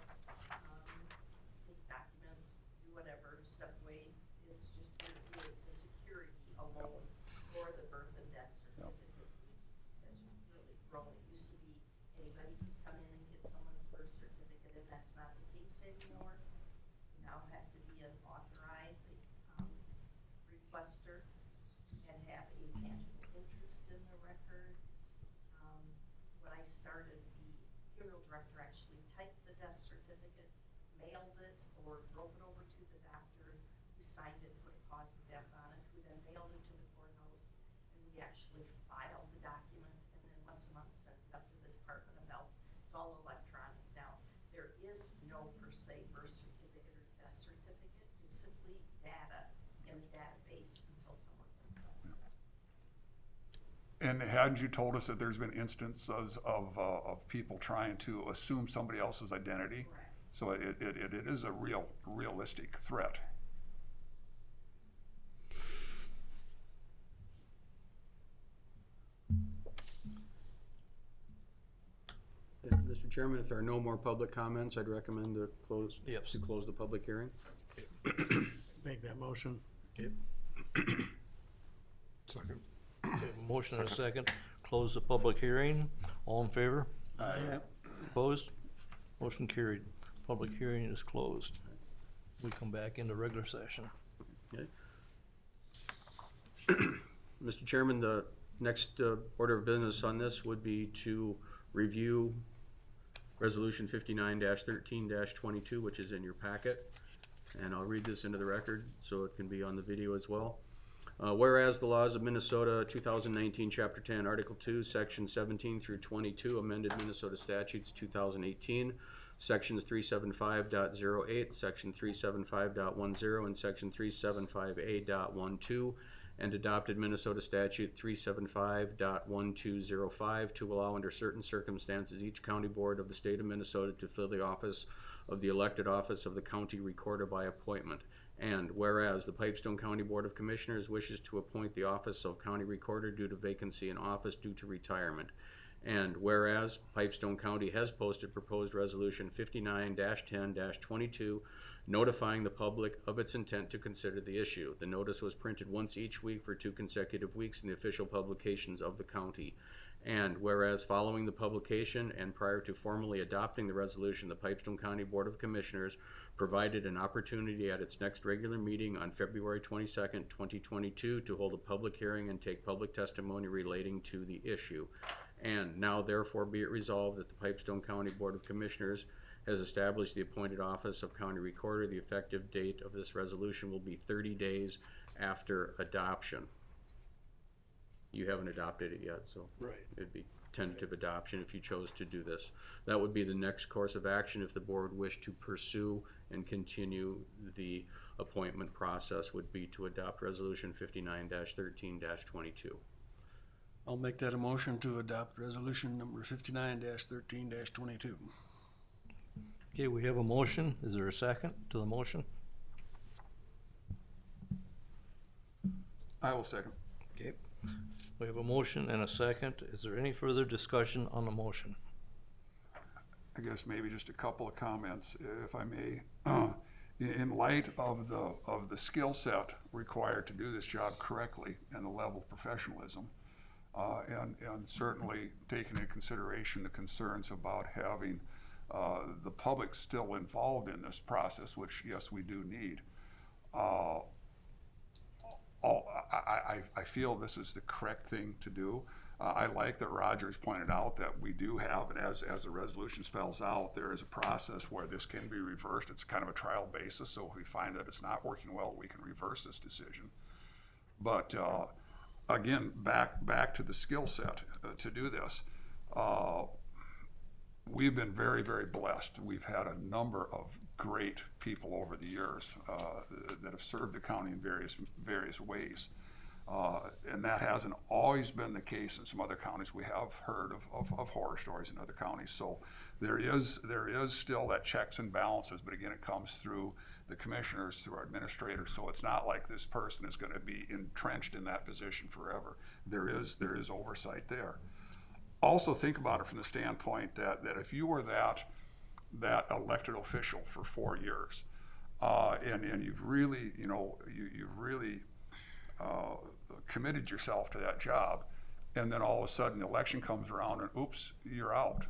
take documents, do whatever, step away. It's just the security alone for the birth and death certificates has really grown. It used to be anybody could come in and get someone's birth certificate, and that's not the case anymore. now have to be an authorized requester and have a tangible interest in the record. When I started, the funeral director actually typed the death certificate, mailed it, or drove it over to the doctor who signed it, put a cause of death on it, who then mailed it to the courthouse, and we actually filed the document, and then once a month sent it up to the Department of Health. It's all electronic now. There is no per se birth certificate or death certificate. It's simply data in the database until someone requests it. And hadn't you told us that there's been instances of people trying to assume somebody else's identity? Correct. So it is a realistic threat. Mr. Chairman, if there are no more public comments, I'd recommend to close the public hearing. Make that motion. Second. Motion and a second, close the public hearing. All in favor? Aye. Opposed? Motion carried. Public hearing is closed. We come back into regular session. Okay. Mr. Chairman, the next order of business on this would be to review Resolution 59-13-22, which is in your packet. And I'll read this into the record so it can be on the video as well. Whereas the laws of Minnesota 2019, Chapter 10, Article 2, Section 17 through 22, amended Minnesota statutes 2018, Sections 375.08, Section 375.10, and Section 375A.12, and adopted Minnesota Statute 375.1205 to allow under certain circumstances each county board of the state of Minnesota to fill the office of the elected office of the county recorder by appointment. And whereas the Pipestone County Board of Commissioners wishes to appoint the office of county recorder due to vacancy in office due to retirement. And whereas Pipestone County has posted proposed resolution 59-10-22 notifying the public of its intent to consider the issue. The notice was printed once each week for 2 consecutive weeks in the official publications of the county. And whereas following the publication and prior to formally adopting the resolution, the Pipestone County Board of Commissioners provided an opportunity at its next regular meeting on February 22nd, 2022 to hold a public hearing and take public testimony relating to the issue. And now therefore be it resolved that the Pipestone County Board of Commissioners has established the appointed office of County Recorder. The effective date of this resolution will be 30 days after adoption. You haven't adopted it yet, so it'd be tentative adoption if you chose to do this. That would be the next course of action if the board wished to pursue and continue the appointment process, would be to adopt resolution 59-13-22. I'll make that a motion to adopt resolution number 59-13-22. Okay, we have a motion. Is there a second to the motion? I will second. Okay. We have a motion and a second. Is there any further discussion on the motion? I guess maybe just a couple of comments, if I may. In light of the skill set required to do this job correctly and the level of professionalism, and certainly taking into consideration the concerns about having the public still involved in this process, which yes, we do need. I feel this is the correct thing to do. I like that Roger's pointed out that we do have, and as the resolution spells out, there is a process where this can be reversed. It's kind of a trial basis, so if we find that it's not working well, we can reverse this decision. But again, back to the skill set to do this. We've been very, very blessed. We've had a number of great people over the years that have served the county in various ways. And that hasn't always been the case in some other counties. We have heard of horror stories in other counties. So there is still that checks and balances, but again, it comes through the commissioners, through our administrators. So it's not like this person is going to be entrenched in that position forever. There is oversight there. Also think about it from the standpoint that if you were that elected official for 4 years, and you've really, you've really committed yourself to that job, and then all of a sudden the election comes around and oops, you're out.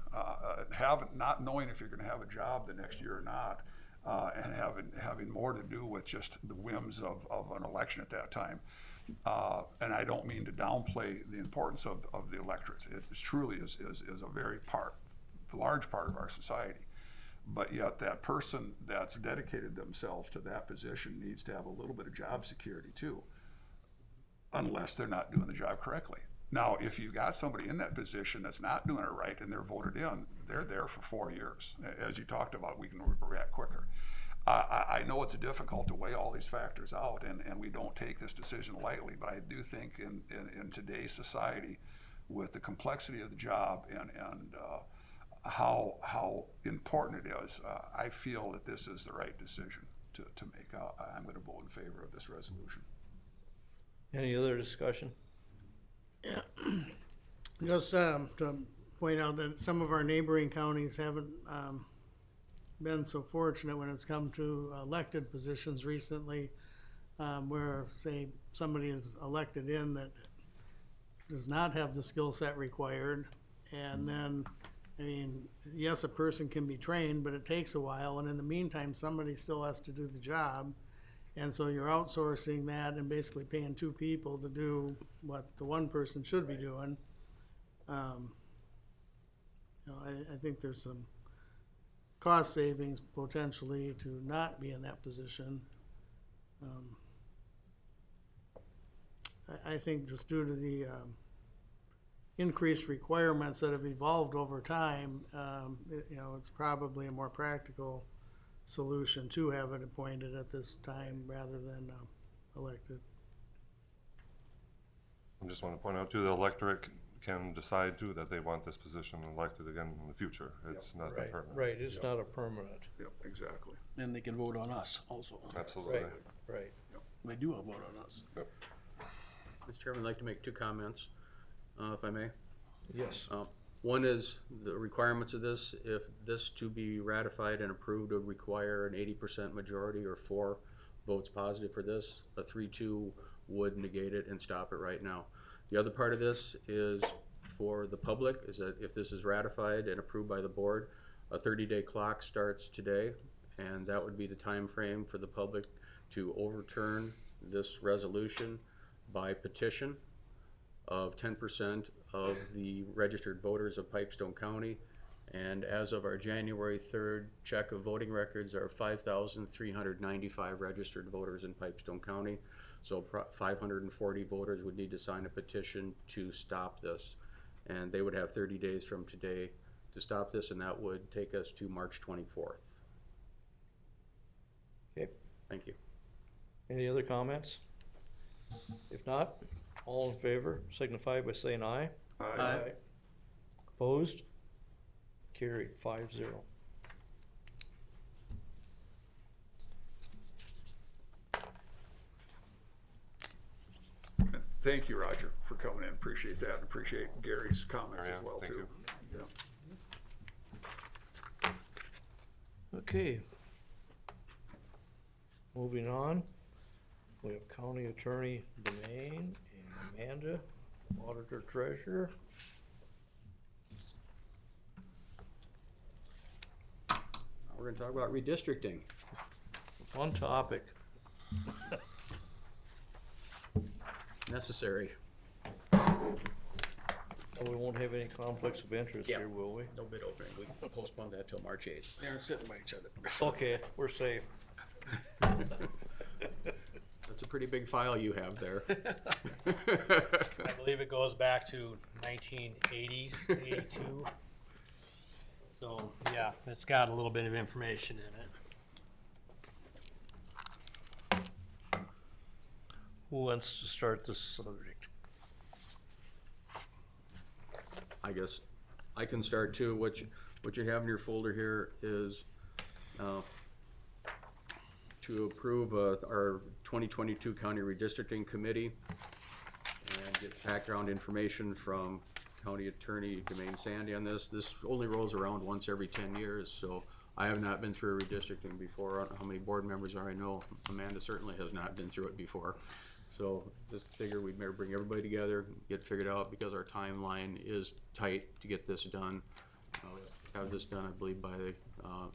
Not knowing if you're going to have a job the next year or not, and having more to do with just the whims of an election at that time. And I don't mean to downplay the importance of the electorate. It truly is a very large part of our society. But yet that person that's dedicated themselves to that position needs to have a little bit of job security too, unless they're not doing the job correctly. Now, if you've got somebody in that position that's not doing it right and they're voted in, they're there for 4 years. As you talked about, we can react quicker. I know it's difficult to weigh all these factors out, and we don't take this decision lightly, but I do think in today's society, with the complexity of the job and how important it is, I feel that this is the right decision to make. I'm going to vote in favor of this resolution. Any other discussion? Just to point out that some of our neighboring counties haven't been so fortunate when it's come to elected positions recently, where, say, somebody is elected in that does not have the skill set required, and then, I mean, yes, a person can be trained, but it takes a while, and in the meantime, somebody still has to do the job. And so you're outsourcing that and basically paying 2 people to do what the one person should be doing. I think there's some cost savings potentially to not be in that position. I think just due to the increased requirements that have evolved over time, it's probably a more practical solution to have it appointed at this time rather than elected. I just want to point out too, the electorate can decide too that they want this position elected again in the future. It's not that permanent. Right, it's not a permanent. Yep, exactly. And they can vote on us also. Absolutely. Right. They do vote on us. Yep. Mr. Chairman, I'd like to make 2 comments, if I may. Yes. One is the requirements of this. If this to be ratified and approved would require an 80% majority or 4 votes positive for this. A 3-2 would negate it and stop it right now. The other part of this is for the public, is that if this is ratified and approved by the board, a 30-day clock starts today, and that would be the time frame for the public to overturn this resolution by petition of 10% of the registered voters of Pipestone County. And as of our January 3rd check of voting records, there are 5,395 registered voters in Pipestone County. So 540 voters would need to sign a petition to stop this. And they would have 30 days from today to stop this, and that would take us to March 24th. Okay. Thank you. Any other comments? If not, all in favor signify by saying aye. Aye. Opposed? Carried 5-0. Thank you, Roger, for coming in. Appreciate that. And appreciate Gary's comments as well, Thank too. you. Yeah. Okay. Moving on, we have County Attorney Demain and Amanda, Auditor Treasurer. Now we're going to talk about redistricting. Fun topic. Necessary. We won't have any conflicts of interest Yeah. here, will we? No bid opening. We can postpone that till March 8th. They're sitting by each other. Okay, we're safe. That's a pretty big file you have there. I believe it goes back to 1980s, 82. So, yeah, it's got a little bit of information in it. Who wants to start this subject? I guess I can start too. What you have in your folder here is to approve our 2022 County Redistricting Committee and get background information from County Attorney Demain Sandy on this. This only rolls around once every 10 years, so I have not been through redistricting before. I don't know how many board members are. I know Amanda certainly has not been through it before. So just figure we'd better bring everybody together, get it figured out, because our timeline is tight to get this done. Have this done, I believe, by the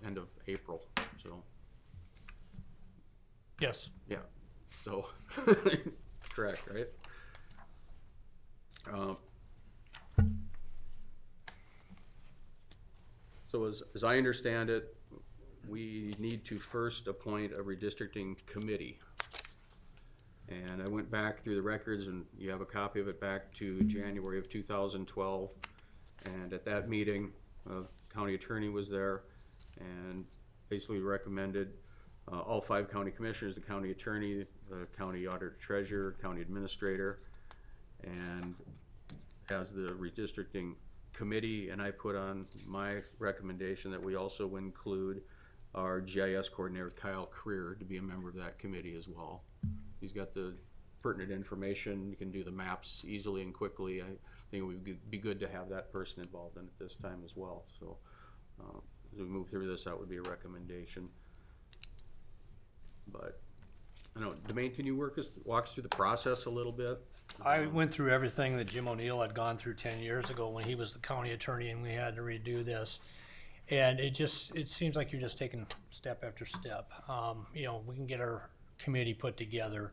end of April. So Yes. Yeah, so, correct, right? So as I understand it, we need to first appoint a redistricting committee. And I went back through the records, and you have a copy of it back to January of 2012. And at that meeting, county attorney was there and basically recommended all 5 county commissioners, the county attorney, the county auditor treasurer, county administrator, and as the redistricting committee, and I put on my recommendation that we also include our GIS coordinator, Kyle Creer, to be a member of that committee as well. He's got the pertinent information, you can do the maps easily and quickly. I think it would be good to have that person involved in it this time as well. So as we move through this, that would be a recommendation. But I don't know, Demaine, can you walk us through the process a little bit? I went through everything that Jim O'Neill had gone through 10 years ago when he was the county attorney and we had to redo this. And it seems like you're just taking step after step. You know, we can get our committee put together.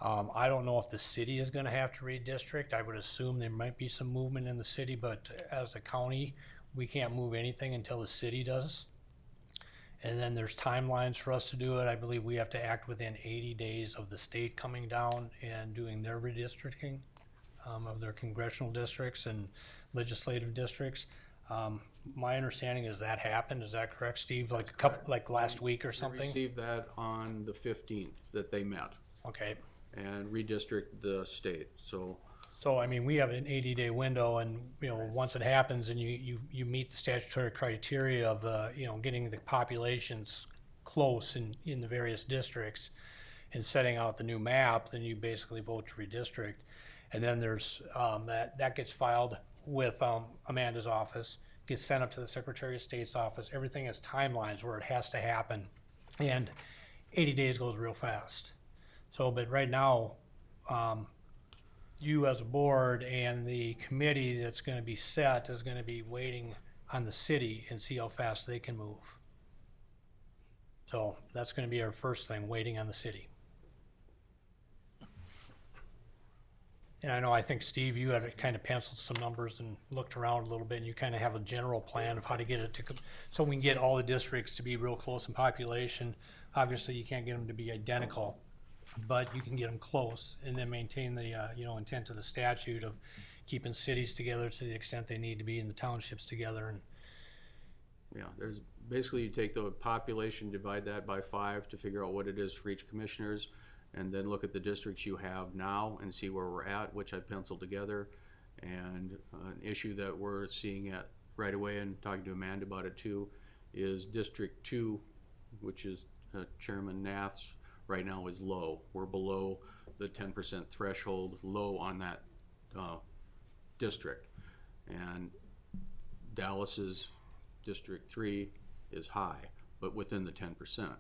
I don't know if the city is gonna have to redistrict. I would assume there might be some movement in the city, but as a county, we can't move anything until the city does. And then there's timelines for us to do it. I believe we have to act within 80 days of the state coming down and doing their redistricting of their congressional districts and legislative districts. My understanding is that happened. Is that correct, Steve? Like last week or something? We received that on the 15th that they met. Okay. And redistrict the state, so. So, I mean, we have an 80-day window, and, you know, once it happens and you meet the statutory criteria of, you know, getting the populations close in the various districts and setting out the new map, then you basically vote to redistrict. And then there's, that gets filed with Amanda's office, gets sent up to the Secretary of State's office. Everything has timelines where it has to happen, and 80 days goes real fast. So, but right now, you as a board and the committee that's gonna be set is gonna be waiting on the city and see how fast they can move. So that's gonna be our first thing, waiting on the city. And I know, I think, Steve, you had kind of penciled some numbers and looked around a little bit, and you kind of have a general plan of how to get it to, so we can get all the districts to be real close in population. Obviously, you can't get them to be identical, but you can get them close and then maintain the, you know, intent of the statute of keeping cities together to the extent they need to be and the townships together. And Yeah, there's, basically you take the population, divide that by 5 to figure out what it is for each commissioners, and then look at the districts you have now and see where we're at, which I penciled together. And an issue that we're seeing at right away, and talking to Amanda about it too, is District 2, which is Chairman Nath's, right now is low. We're below the 10% threshold, low on that district. And Dallas's District 3 is high, but within the 10%.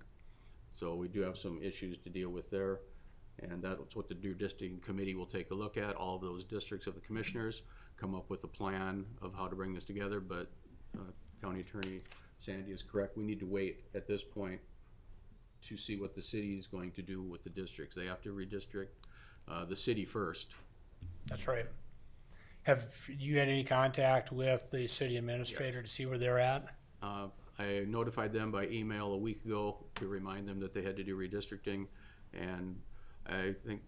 So we do have some issues to deal with there, and that's what the redistricting committee will take a look at, all of those districts of the commissioners, come up with a plan of how to bring this together. But County Attorney Sandy is correct. We need to wait at this point to see what the city is going to do with the districts. They have to redistrict the city first. that's right. Have you had any contact with the city administrator to see where they're at? I notified them by email a week ago to remind them that they had to do redistricting, and I think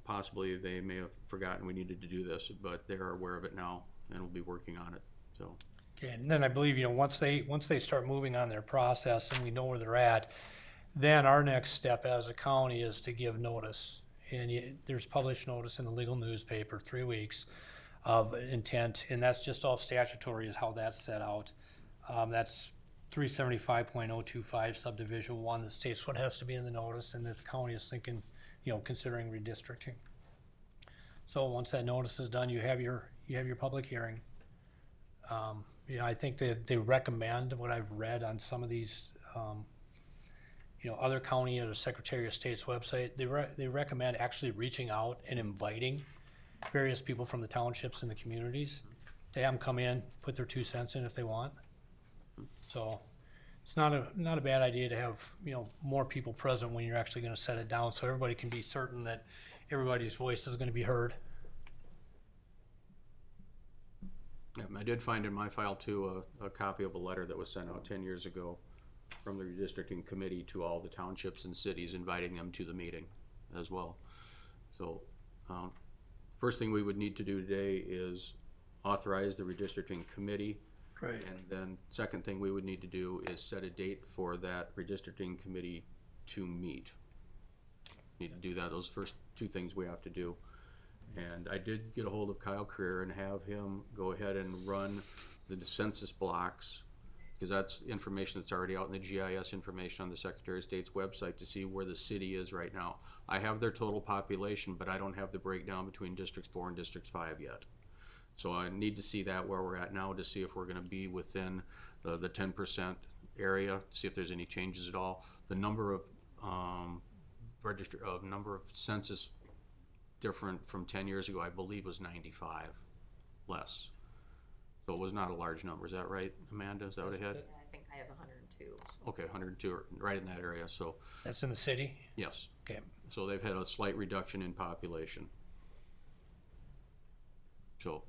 possibly they may have forgotten we needed to do this, but they are aware of it now and will be working on it, so. Okay, and then I believe, you know, once they start moving on their process and we know where they're at, then our next step as a county is to give notice. And there's published notice in the legal newspaper, 3 weeks of intent, and that's just all statutory is how that's set out. That's 375.025 subdivision 1 that states what has to be in the notice, and that the county is thinking, you know, considering redistricting. So once that notice is done, you have your public hearing. You know, I think that they recommend, what I've read on some of these, you know, other county or the Secretary of State's website, they recommend actually reaching out and inviting various people from the townships and the communities to have them come in, put their 2 cents in if they want. So it's not a bad idea to have, more people present when you're actually gonna set it down, so everybody can be certain that everybody's voice is gonna be heard. Yeah, I did find in my file too, a copy of a letter that was sent out 10 years ago from the redistricting committee to all the townships and cities, inviting them to the meeting as well. So, first thing we would need to do today is authorize the redistricting committee. Right. And then second thing we would need to do is set a date for that redistricting committee to meet. Need to do that, those first two things we have to do. And I did get a hold of Kyle Creer and have him go ahead and run the census blocks, because that's information that's already out in the GIS information on the Secretary of State's website to see where the city is right now. I have their total population, but I don't have the breakdown between Districts 4 and Districts 5 yet. So I need to see that where we're at now to see if we're gonna be within the 10% area, see if there's any changes at all. The number of number of census different from 10 years ago, I believe was 95 less. So it was not a large number, is that right, Amanda, is that what I had? I think I have 102. Okay, 102, right in that area, so, That's in the city? yes. Okay. So they've had a slight reduction in population. So,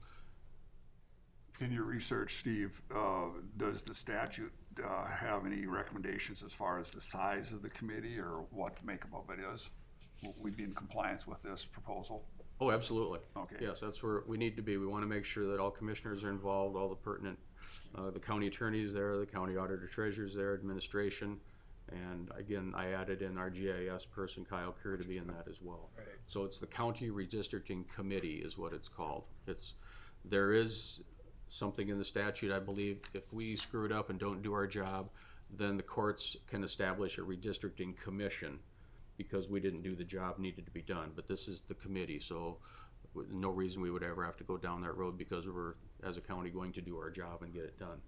In your research, Steve, does the statute have any recommendations as far as the size of the committee or what makeup of it is? Will we be in compliance with this proposal? oh, absolutely. Okay. Yes, that's where we need to be. We want to make sure that all commissioners are involved, all the pertinent, the county attorneys there, the county auditor treasurer's there, administration. And again, I added in our GIS person, Kyle Kerr, to be in that as well. Right. So it's the County Redistricting Committee is what it's called. There is something in the statute, I believe, if we screw it up and don't do our job, then the courts can establish a redistricting commission because we didn't do the job needed to be done. But this is the committee, so no reason we would ever have to go down that road because we're, as a county, going to do our job and get it done.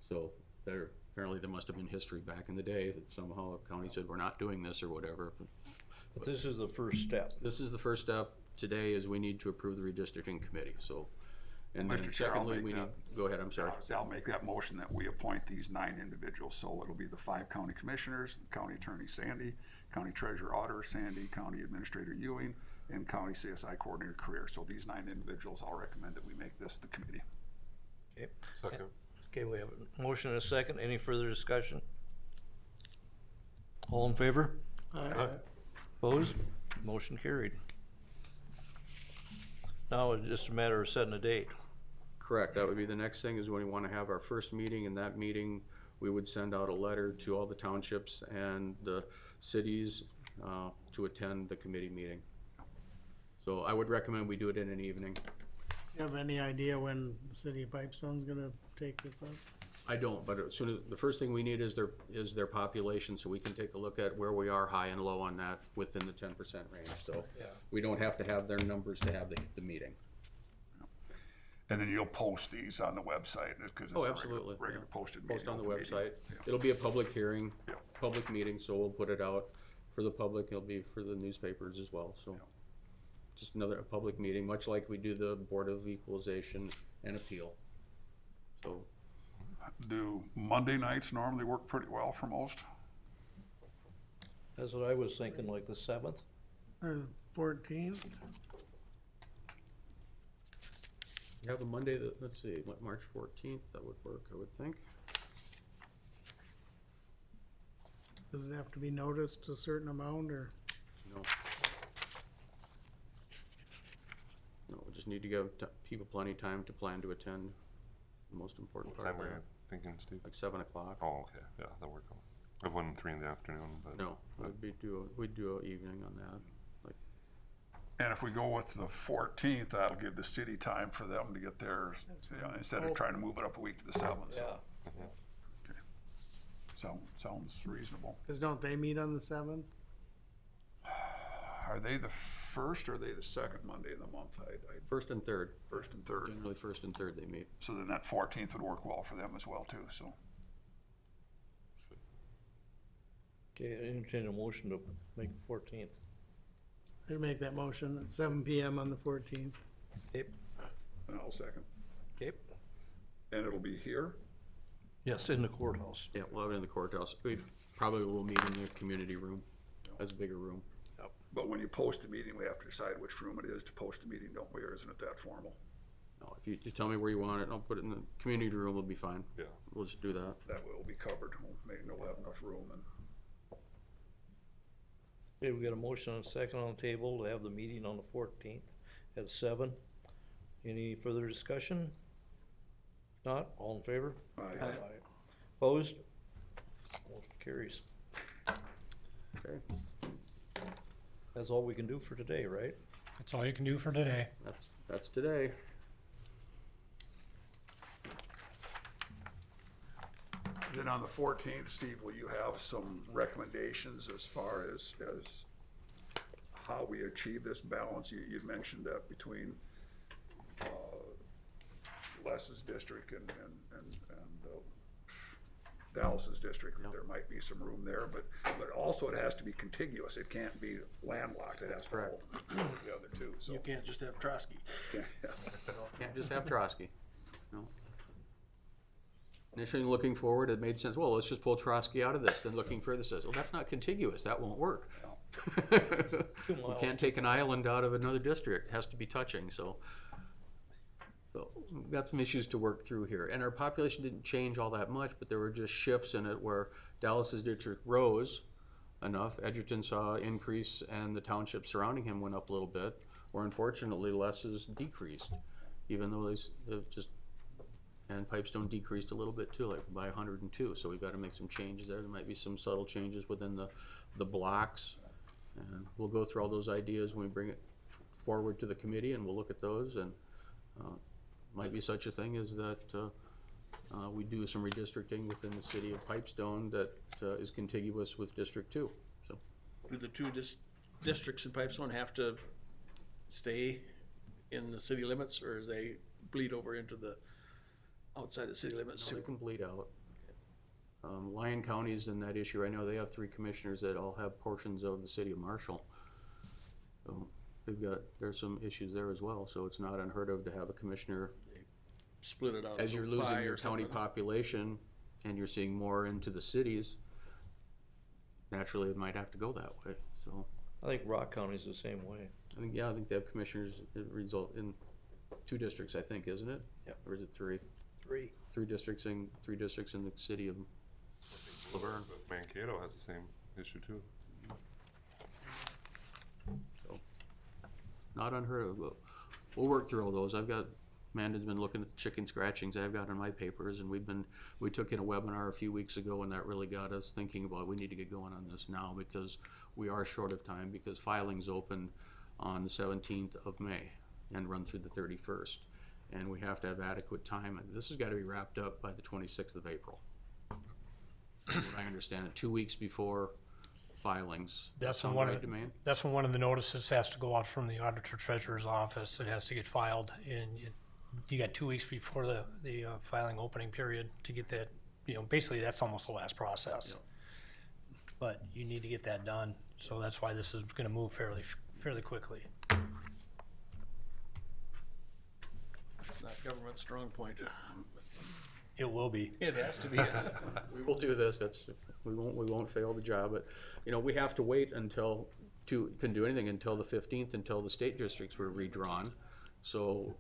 So apparently there must have been history back in the day that somehow a county said, we're not doing this or whatever. But this is the first step. This is the first step today is we need to approve the redistricting committee, so. And then Mr. Chair, I'll secondly, make we need, that. go ahead, I'm sorry. I'll make that motion that we appoint these 9 individuals. So it'll be the 5 county commissioners, the county attorney Sandy, county treasurer auditor Sandy, county administrator Ewing, and county CSI coordinator Creer. So these 9 individuals, I'll recommend that we make this the committee. Okay. Second. Okay, we have a motion and a second. Any further discussion? All in favor? Aye. Opposed? Motion carried. Now it's just a matter of setting a date. Correct, that would be the next thing is when we want to have our first meeting. In that meeting, we would send out a letter to all the townships and the cities to attend the committee meeting. So I would recommend we do it in an evening. You have any idea when the city of Pipestone's gonna take this up? I don't, but as soon as, the first thing we need is their population, so we can take a look at where we are high and low on that within the 10% range. So we don't have to have their numbers to have the meeting. And then you'll post these on the website because it's Oh, a absolutely. regular posted meeting. Post on the open meeting. website. Yeah. It'll be a public hearing, Yeah. public meeting, so we'll put it out for the public. It'll be for the newspapers as well, so. Yeah. Just another public meeting, much like we do the Board of Equalization and Appeal. So, Do Monday nights normally work pretty well for most? That's what I was thinking, like the 7th. Or 14th? you have a Monday that, let's see, what, March 14th, that would work, I would think. Does it have to be noticed a certain amount or? No. No, we just need to give people plenty of time to plan to attend. The most important What part time of were that, you thinking, Steve? like 7 o'clock. Oh, okay, yeah, that worked out. I've won 3 in the afternoon, but. No, we'd do an evening on that. And if we go with the 14th, that'll give the city time for them to get theirs, instead of trying to move it up a week to the 7th. So, okay. Sounds reasonable. Cause don't they meet on the 7th? Are they the first or are they the second Monday of the month? First and third, First and third. generally first and third they meet. So then that 14th would work well for them as well too, so. Okay, I entertain a motion to make it 14th. I'd make that motion at 7 PM on the 14th. Okay, And I'll second. okay, And it'll be here? Yes, in the courthouse. Yeah, we'll have it in the courthouse. We probably will meet in the community room. That's a bigger room. But when you post a meeting, we have to decide which room it is to post a meeting, don't we, or isn't it that formal? No, if you just tell me where you want it, I'll put it in the community room, it'll be fine. Yeah. We'll just do that. That way it'll be covered, we'll have enough room and. Okay, we got a motion and a second on the table to have the meeting on the 14th at 7. Any further discussion? Not, all in favor? Aye. Opposed? Motion carries. Okay, That's all we can do for today, right? That's all you can do for today. that's today. Then on the 14th, Steve, will you have some recommendations as far as how we achieve this balance? You'd mentioned that between Les's district and Dallas's district, that there might be some room there, but also it has to be contiguous. It can't be landlocked. It has to hold the other two, so. You can't just have Trotsky. Can't just have Trotsky. No. Initially looking forward, it made sense. Well, let's just pull Trotsky out of this. Then looking further says, well, that's not contiguous. That won't work. We can't take an island out of another district. It has to be touching. So we've got some issues to work through here. And our population didn't change all that much, but there were just shifts in it where Dallas's district rose enough. Edgerton saw an increase, and the township surrounding him went up a little bit. Where unfortunately, Les's decreased, even though they've just. And Pipestone decreased a little bit too, like by 102. So we've got to make some changes there. There might be some subtle changes within the blocks. And we'll go through all those ideas when we bring it forward to the committee, and we'll look at those. And might be such a thing as that we do some redistricting within the city of Pipestone that is contiguous with District 2. So Do the two districts in Pipestone have to stay in the city limits, or is they bleed over into the outside the city limits they too? can bleed out. Lyon County is in that issue right now. They have 3 commissioners that all have portions of the city of Marshall. So there's some issues there as well. So it's not unheard of to have a commissioner. Split it out As you're losing your county population and you're seeing more into the cities, naturally it might have to go that way. So I think Rock County's the same way. I think they have commissioners that result in 2 districts, I think, isn't it? Yep. Or is it 3? 3. 3 districts in the city of Laverne. But Mankato has the same issue too. So, not unheard of. We'll work through all those. Amanda's been looking at the chicken scratchings I've got in my papers, and we took in a webinar a few weeks ago, and that really got us thinking about we need to get going on this now because we are short of time because filings open on the 17th of May and run through the 31st. And we have to have adequate time. This has got to be wrapped up by the 26th of April. I understand it, 2 weeks before filings. That's Sound when right to me? that's when one of the notices has to go out from the auditor treasurer's office. It has to get filed, and you got 2 weeks before the filing opening period to get that. Basically that's almost the last process. Yep. But you need to get that done. So that's why this is going to move fairly quickly. It's not government strong point. It will be. It has to be. We will do this. We won't fail the job. But we have to wait couldn't do anything until the 15th, until the state districts were redrawn. So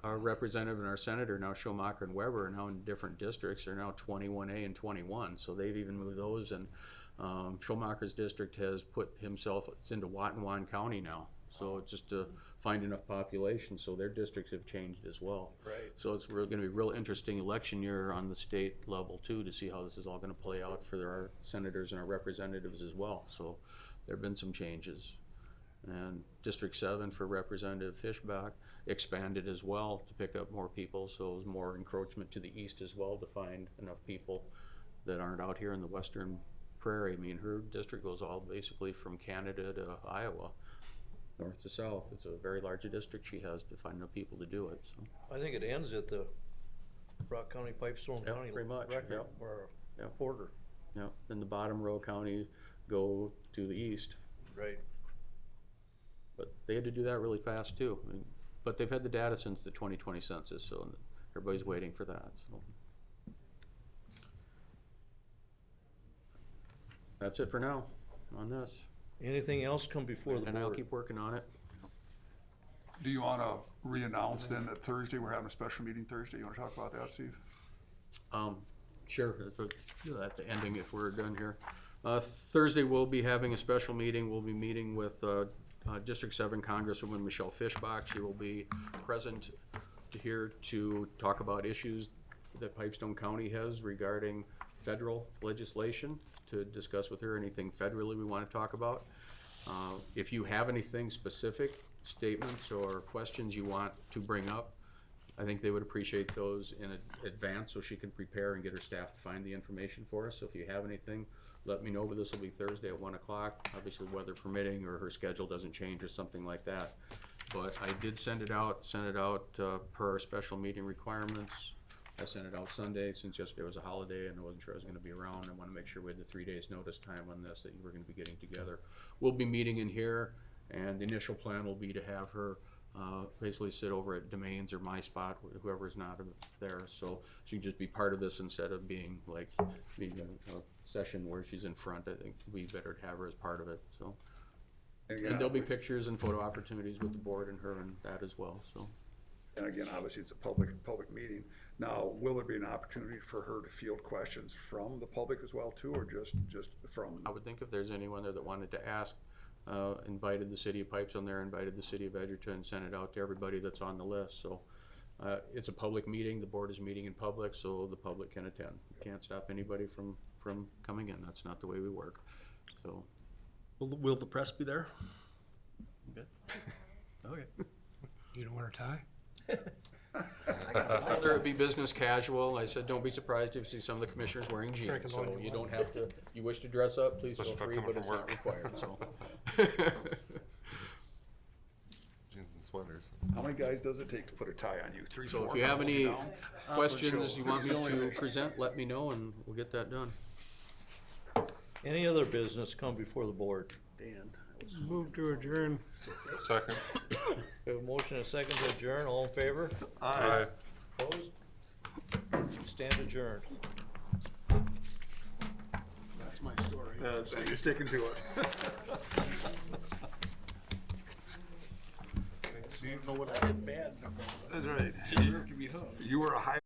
our representative and our senator now, Schumacher and Weber, are now in different districts. They're now 21A and 21. So they've even moved those. And Schumacher's district has put himself. It's into Watonwan County now. So it's just to find enough population, so their districts have changed as well. Right. So it's going to be a real interesting election year on the state level too, to see how this is all going to play out for our senators and our representatives as well. So there have been some changes. And District 7 for Representative Fishback expanded as well to pick up more people, so it was more encroachment to the east as well to find enough people that aren't out here in the western prairie. I mean, her district goes all basically from Canada to Iowa. North to south. It's a very large district she has to find enough people to do it. So. I think it ends at the Rock County, Pipestone Yep, County pretty much, record yep. or Yep. border. Yeah, then the bottom row county go to the east. Right. But they had to do that really fast too. But they've had the data since the 2020 census, so everybody's waiting for that. So that's it for now on this. Anything else come before the And I'll board? keep working on it. Do you wanna re-announce then that Thursday, we're having a special meeting Thursday? You wanna talk about that, Steve? Sure, at the ending if we're done here. Thursday, we'll be having a special meeting. We'll be meeting with District 7 Congresswoman Michelle Fishbach. She will be present here to talk about issues that Pipestone County has regarding federal legislation, to discuss with her anything federally we want to talk about. If you have anything specific, statements or questions you want to bring up, I think they would appreciate those in advance so she can prepare and get her staff to find the information for us. So if you have anything, let me know, but this will be Thursday at 1 o'clock, obviously weather permitting or her schedule doesn't change or something like that. But I did send it out per our special meeting requirements. I sent it out Sunday since yesterday was a holiday and I wasn't sure I was gonna be around. I wanna make sure we had the 3 days notice time on this, that you were gonna be getting together. We'll be meeting in here, and the initial plan will be to have her basically sit over at Domains or my spot, whoever's not there, so she can just be part of this instead of being a session where she's in front. I think it'd be better to have her as part of it, so. And there'll be pictures and photo opportunities with the board and her and that as well, so. And again, obviously, it's a public meeting. Now, will there be an opportunity for her to field questions from the public as well too, or just from? I would think if there's anyone there that wanted to ask, invited the city of Pipestone there, invited the city of Edgerton, sent it out to everybody that's on the list, so. It's a public meeting, the board is meeting in public, so the public can attend. Can't stop anybody from coming in, that's not the way we work, so. Will the press be there? Good. Okay. You don't wear a tie? I told her it'd be business casual. I said, don't be surprised if you see some of the commissioners wearing jeans, so you don't have to, you wish to dress up, please feel Especially free, if I'm but coming it's from not required, so. Jeans and sweaters. How many guys does it take to put a tie on you? 3, So 4? if you have Hold any down? questions you want me to present, let me know and we'll get that done. Any other business come before the board? Dan. Move to adjourn. Second. We have a motion and a second to adjourn, all in favor? Aye. Opposed? Stand adjourned. That's my story. You're sticking to it. You know what I did bad. That's right. Deserve to be hung. You were a high